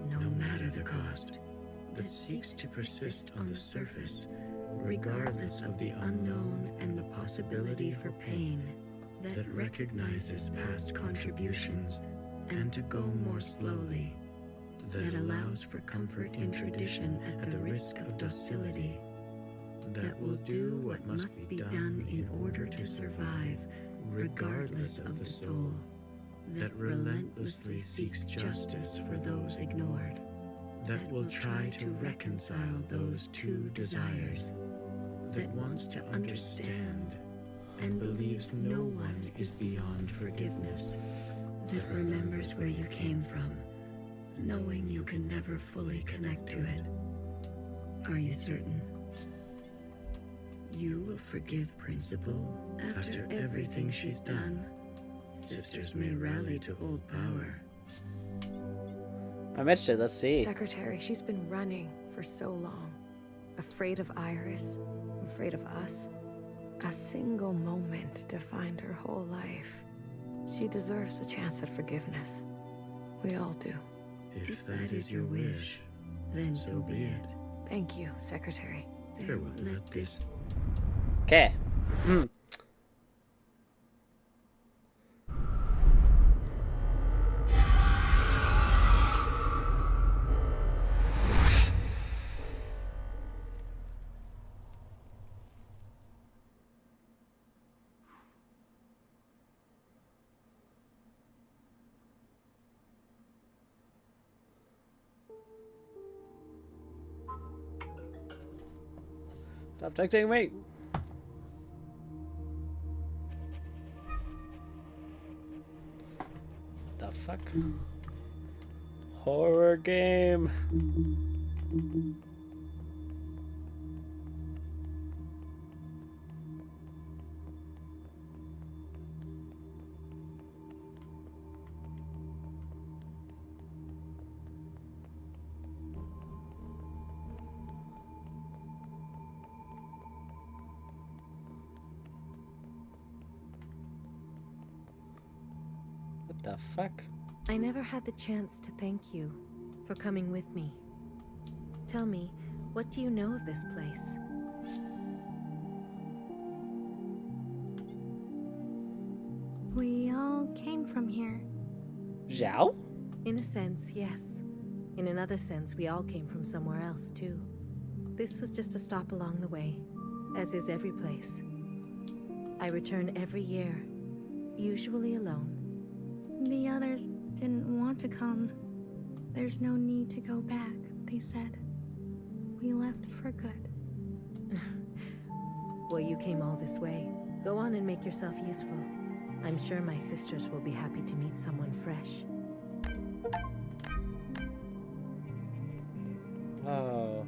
no matter the cost, that seeks to persist on the surface, regardless of the unknown and the possibility for pain, that recognizes past contributions, and to go more slowly, that allows for comfort in tradition at the risk of docility, that will do what must be done in order to survive, regardless of the soul, that relentlessly seeks justice for those ignored, that will try to reconcile those two desires, that wants to understand and believes no one is beyond forgiveness, that remembers where you came from, knowing you can never fully connect to it. Are you certain? You will forgive Principal after everything she's done. Sisters may rally to old power. I mentioned it, let's see. Secretary, she's been running for so long. Afraid of Iris, afraid of us. A single moment defined her whole life. She deserves a chance at forgiveness. We all do. If that is your wish, then so be it. Thank you, Secretary. There will let this. Okay. Stop texting me. The fuck? Horror game. What the fuck? I never had the chance to thank you for coming with me. Tell me, what do you know of this place? We all came from here. Zhao? In a sense, yes. In another sense, we all came from somewhere else, too. This was just a stop along the way, as is every place. I return every year, usually alone. The others didn't want to come. There's no need to go back, they said. We left for good. Well, you came all this way. Go on and make yourself useful. I'm sure my sisters will be happy to meet someone fresh. Oh.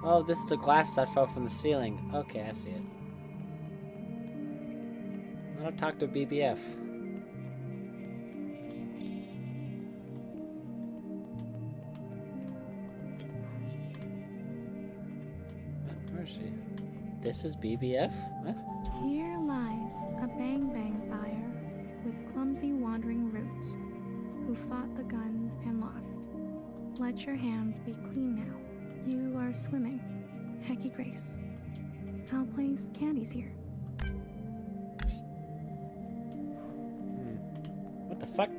Oh, this is the glass that fell from the ceiling. Okay, I see it. I'm gonna talk to BBF. This is BBF? What? Here lies a bang-bang fire with clumsy wandering roots, who fought the gun and lost. Let your hands be clean now. You are swimming. Hecky Grace. I'll place candies here. What the fuck?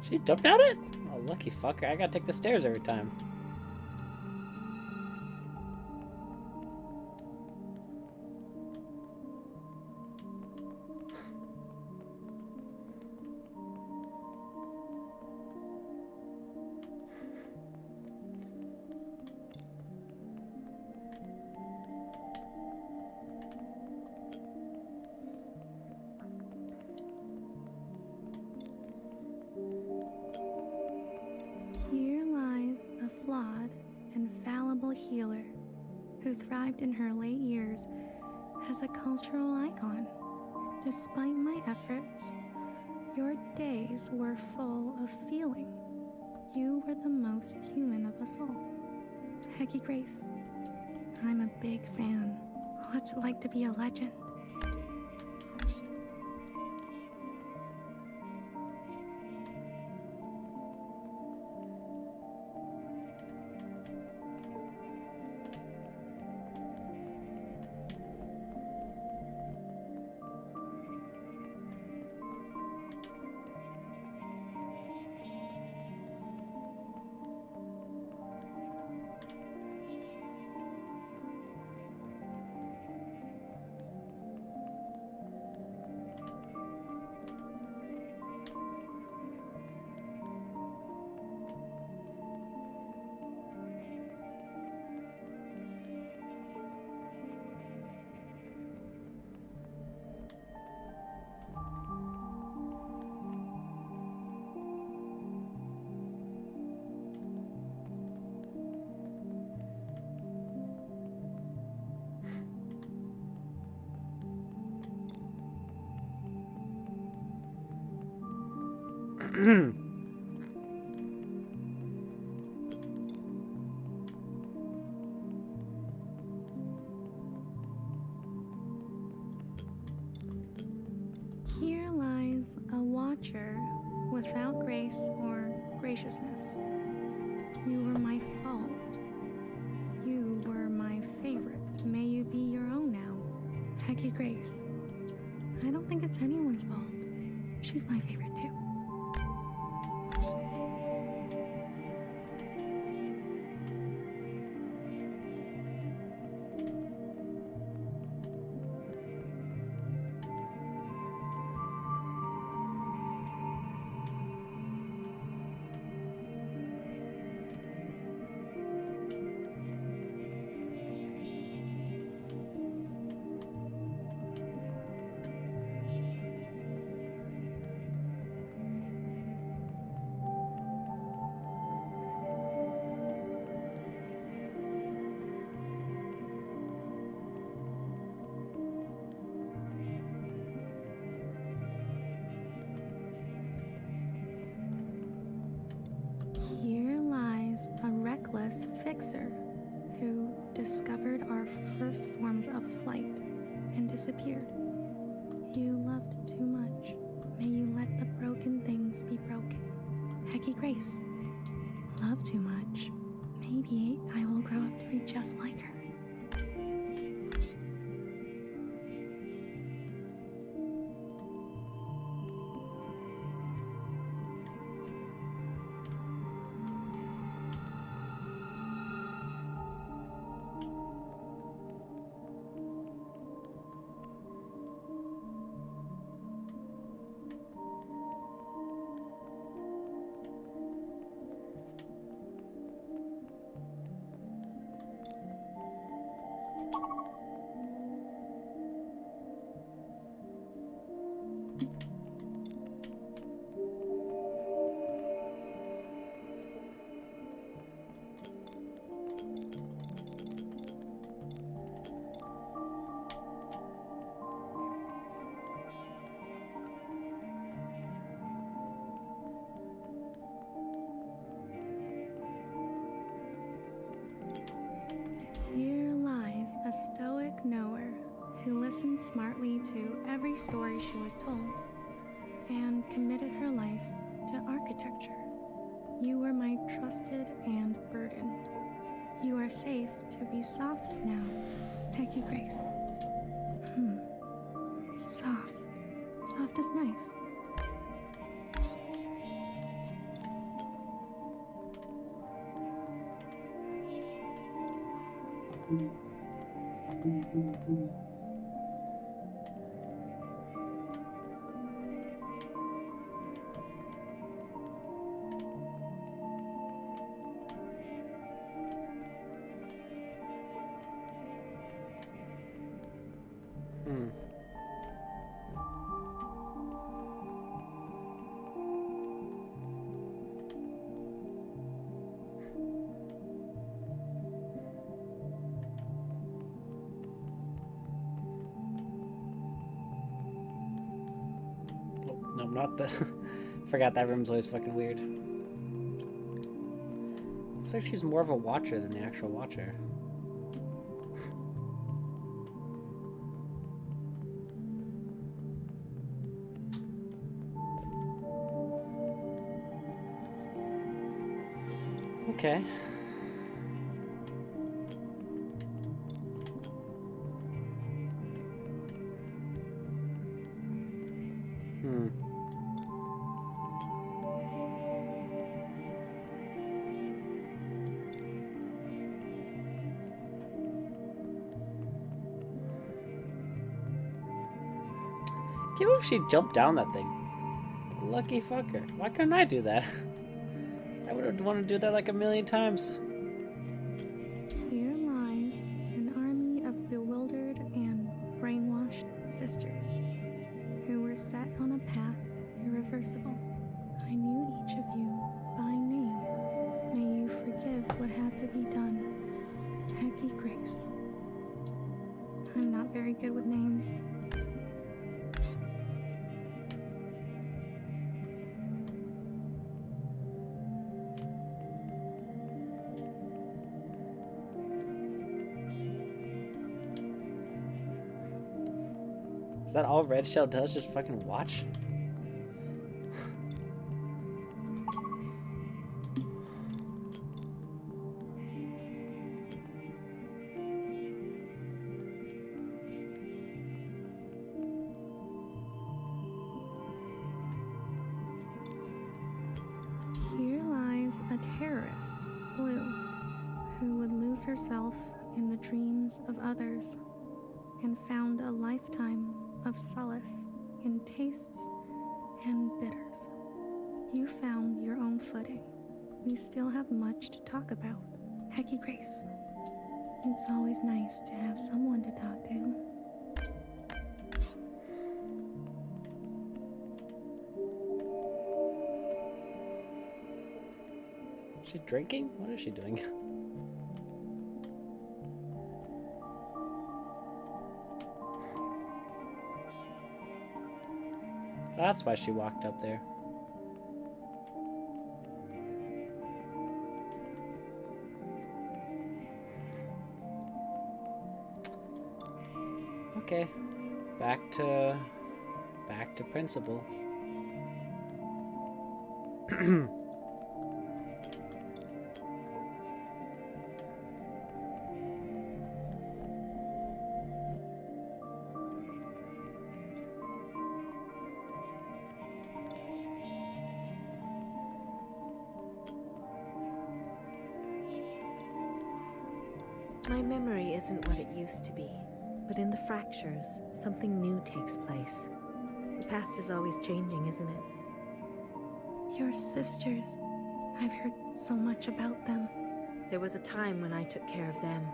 She jumped out it? Oh, lucky fucker. I gotta take the stairs every time. Here lies a flawed and fallible healer who thrived in her late years as a cultural icon. Despite my efforts, your days were full of feeling. You were the most human of us all. Hecky Grace, I'm a big fan. What's it like to be a legend? Here lies a watcher without grace or graciousness. You were my fault. You were my favorite. May you be your own now. Hecky Grace. I don't think it's anyone's fault. She's my favorite too. Here lies a reckless fixer who discovered our first forms of flight and disappeared. You loved too much. May you let the broken things be broken. Hecky Grace. Love too much. Maybe I will grow up to be just like her. quick knower who listened smartly to every story she was told and committed her life to architecture. You were my trusted and burden. You are safe to be soft now, Peggy Grace. Soft. Soft is nice. No, not the... Forgot that room's always fucking weird. Looks like she's more of a watcher than the actual watcher. Okay. Can't believe she jumped down that thing. Like, lucky fucker. Why couldn't I do that? I would have wanted to do that like a million times. Here lies an army of bewildered and brainwashed sisters who were set on a path irreversible. I knew each of you by name. May you forgive what had to be done. Peggy Grace. I'm not very good with names. Is that all Red Shell does? Just fucking watch? Here lies a terrorist, Blue, who would lose herself in the dreams of others and found a lifetime of solace in tastes and bitters. You found your own footing. We still have much to talk about. Peggy Grace. It's always nice to have someone to talk to. Is she drinking? What is she doing? That's why she walked up there. Okay, back to principal. My memory isn't what it used to be, but in the fractures, something new takes place. The past is always changing, isn't it? Your sisters. I've heard so much about them. There was a time when I took care of them.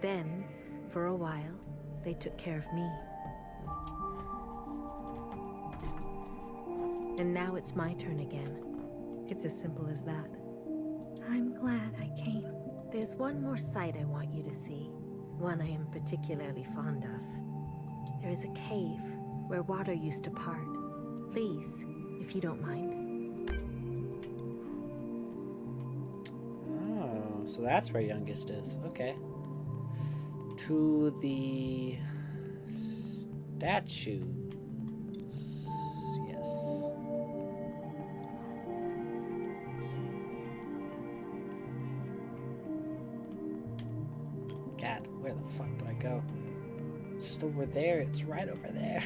Then, for a while, they took care of me. And now it's my turn again. It's as simple as that. I'm glad I came. There's one more sight I want you to see. One I am particularly fond of. There is a cave where water used to part. Please, if you don't mind. Oh, so that's where youngest is. Okay. to the statues. Yes. God, where the fuck do I go? It's just over there. It's right over there.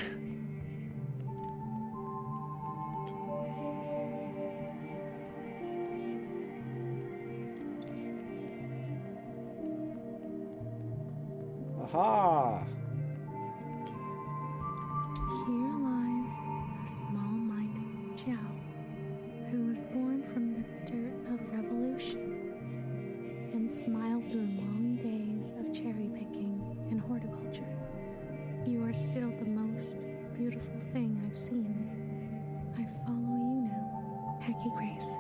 Aha! Here lies a small-minded Jiao who was born from the dirt of revolution and smiled through long days of cherry-picking and horticulture. You are still the most beautiful thing I've seen. I follow you now, Hecky Grace.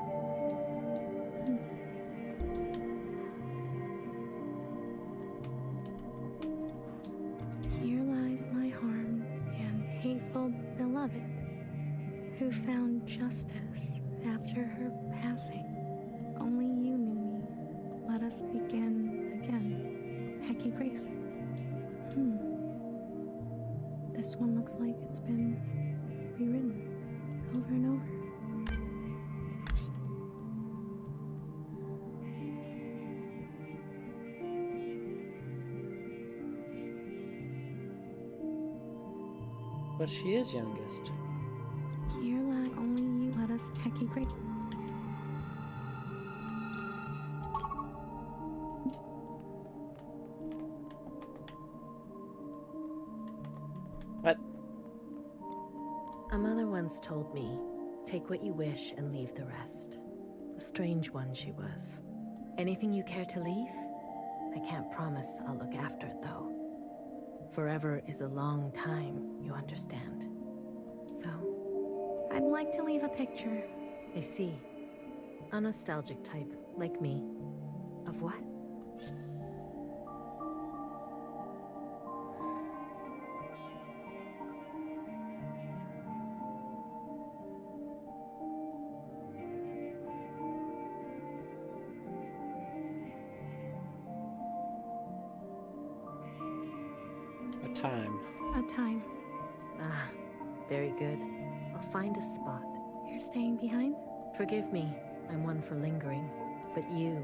Here lies my harmed and hateful beloved, who found justice after her passing. Only you knew me. Let us begin again, Hecky Grace. This one looks like it's been rewritten over and over. But she is youngest. Here lie only you. Let us Hecky Grace. What? A mother once told me, take what you wish and leave the rest. A strange one she was. Anything you care to leave? I can't promise I'll look after it, though. Forever is a long time, you understand. So? I'd like to leave a picture. I see. A nostalgic type, like me. Of what? A time. A time. Ah, very good. I'll find a spot. You're staying behind? Forgive me, I'm one for lingering. But you,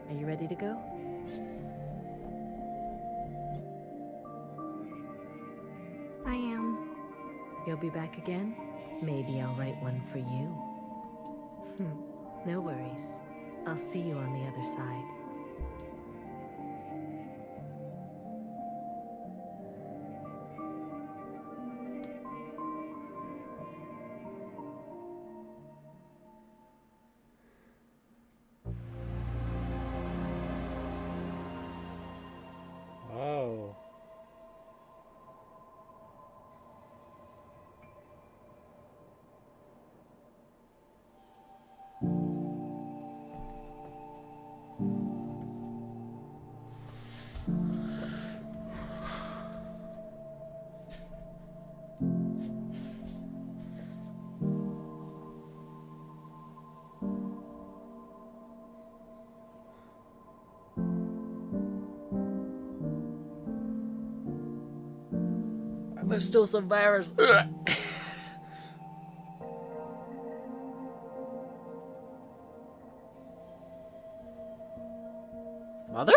are you ready to go? I am. You'll be back again? Maybe I'll write one for you. No worries. I'll see you on the other side. Oh. There's still some virus. Mother?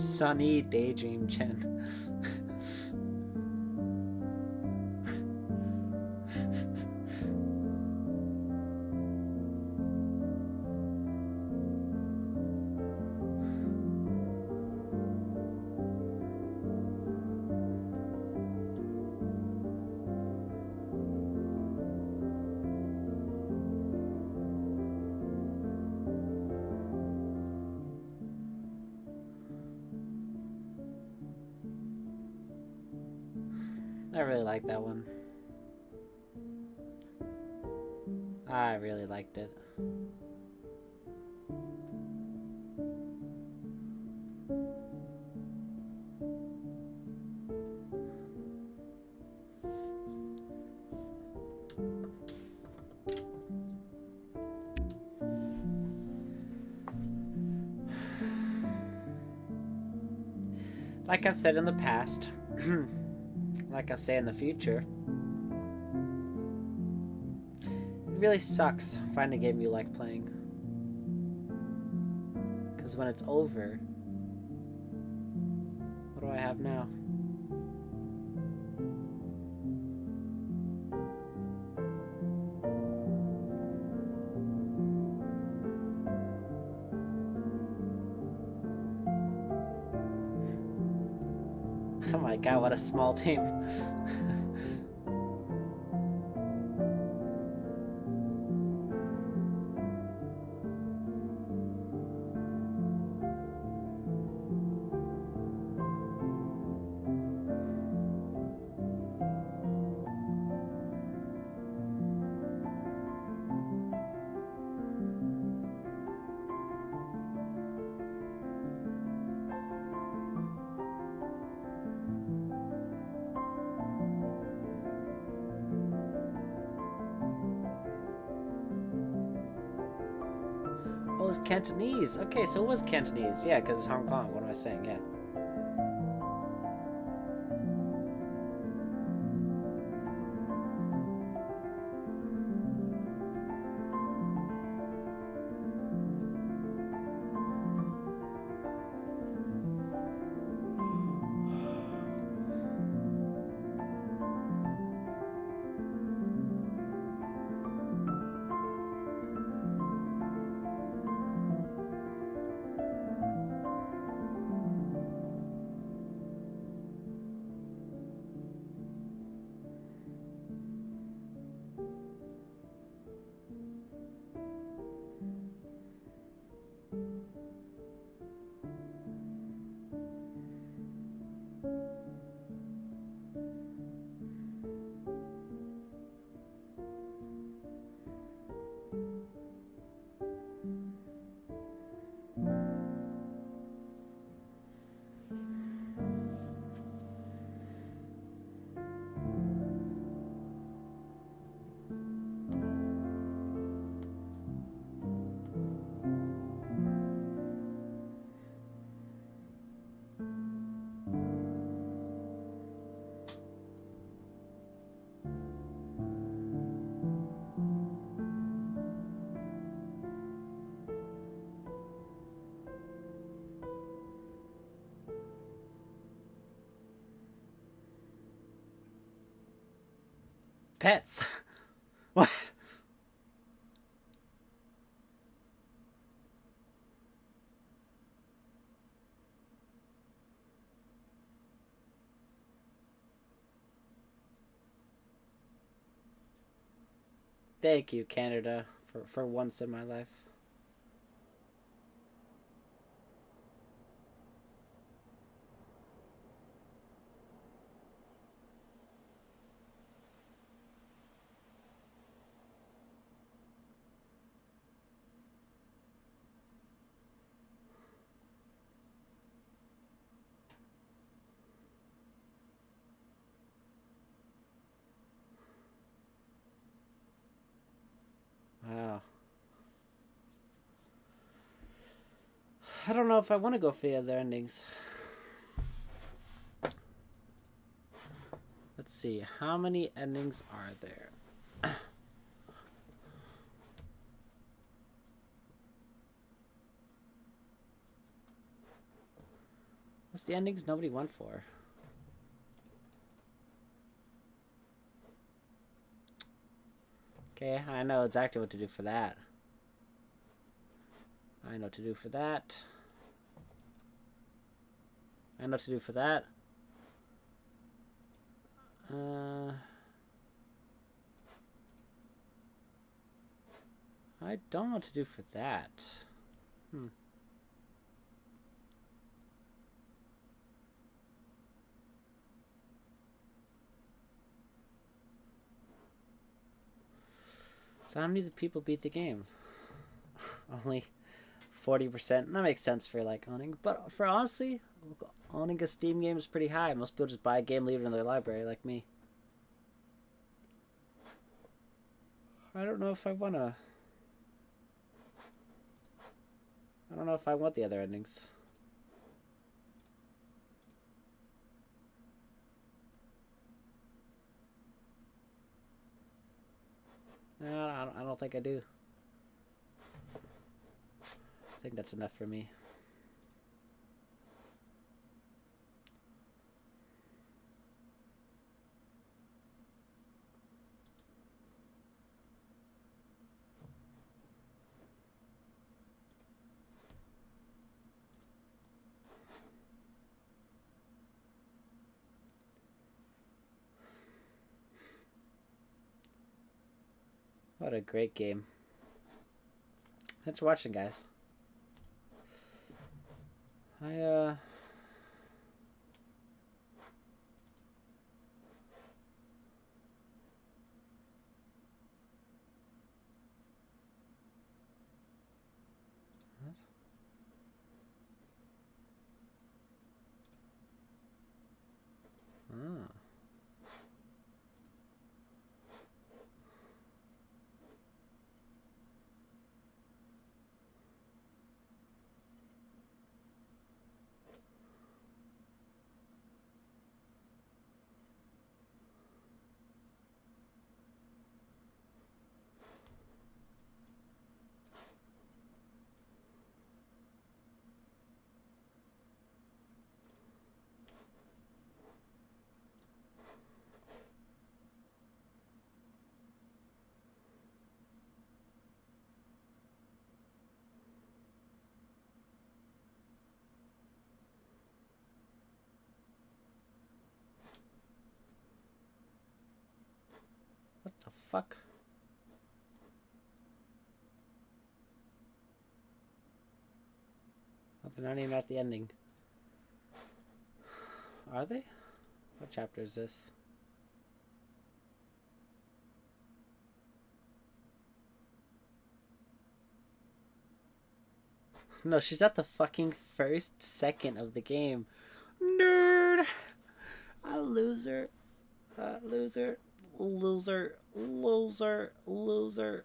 Sunny Daydream Chen. I really like that one. I really liked it. Like I've said in the past, like I'll say in the future, it really sucks finding a game you like playing. Because when it's over, what do I have now? Oh my god, what a small team. Oh, it's Cantonese. Okay, so it was Cantonese. Yeah, because it's Hong Kong. What am I saying? Yeah. Pets. What? Thank you, Canada, for once in my life. Wow. I don't know if I want to go for the other endings. Let's see, how many endings are there? What's the endings nobody went for? Okay, I know exactly what to do for that. I know what to do for that. I know what to do for that. I don't know what to do for that. So how many of the people beat the game? Only 40%. That makes sense for like owning, but for honestly, owning a Steam game is pretty high. Most people just buy a game, leave it in their library, like me. I don't know if I wanna. I don't know if I want the other endings. No, I don't think I do. I think that's enough for me. What a great game. Thanks for watching, guys. What? Ah. What the fuck? Oh, they're not even at the ending. Are they? What chapter is this? No, she's at the fucking first second of the game. Nerd! A loser. Loser. Loser. Loser. Loser.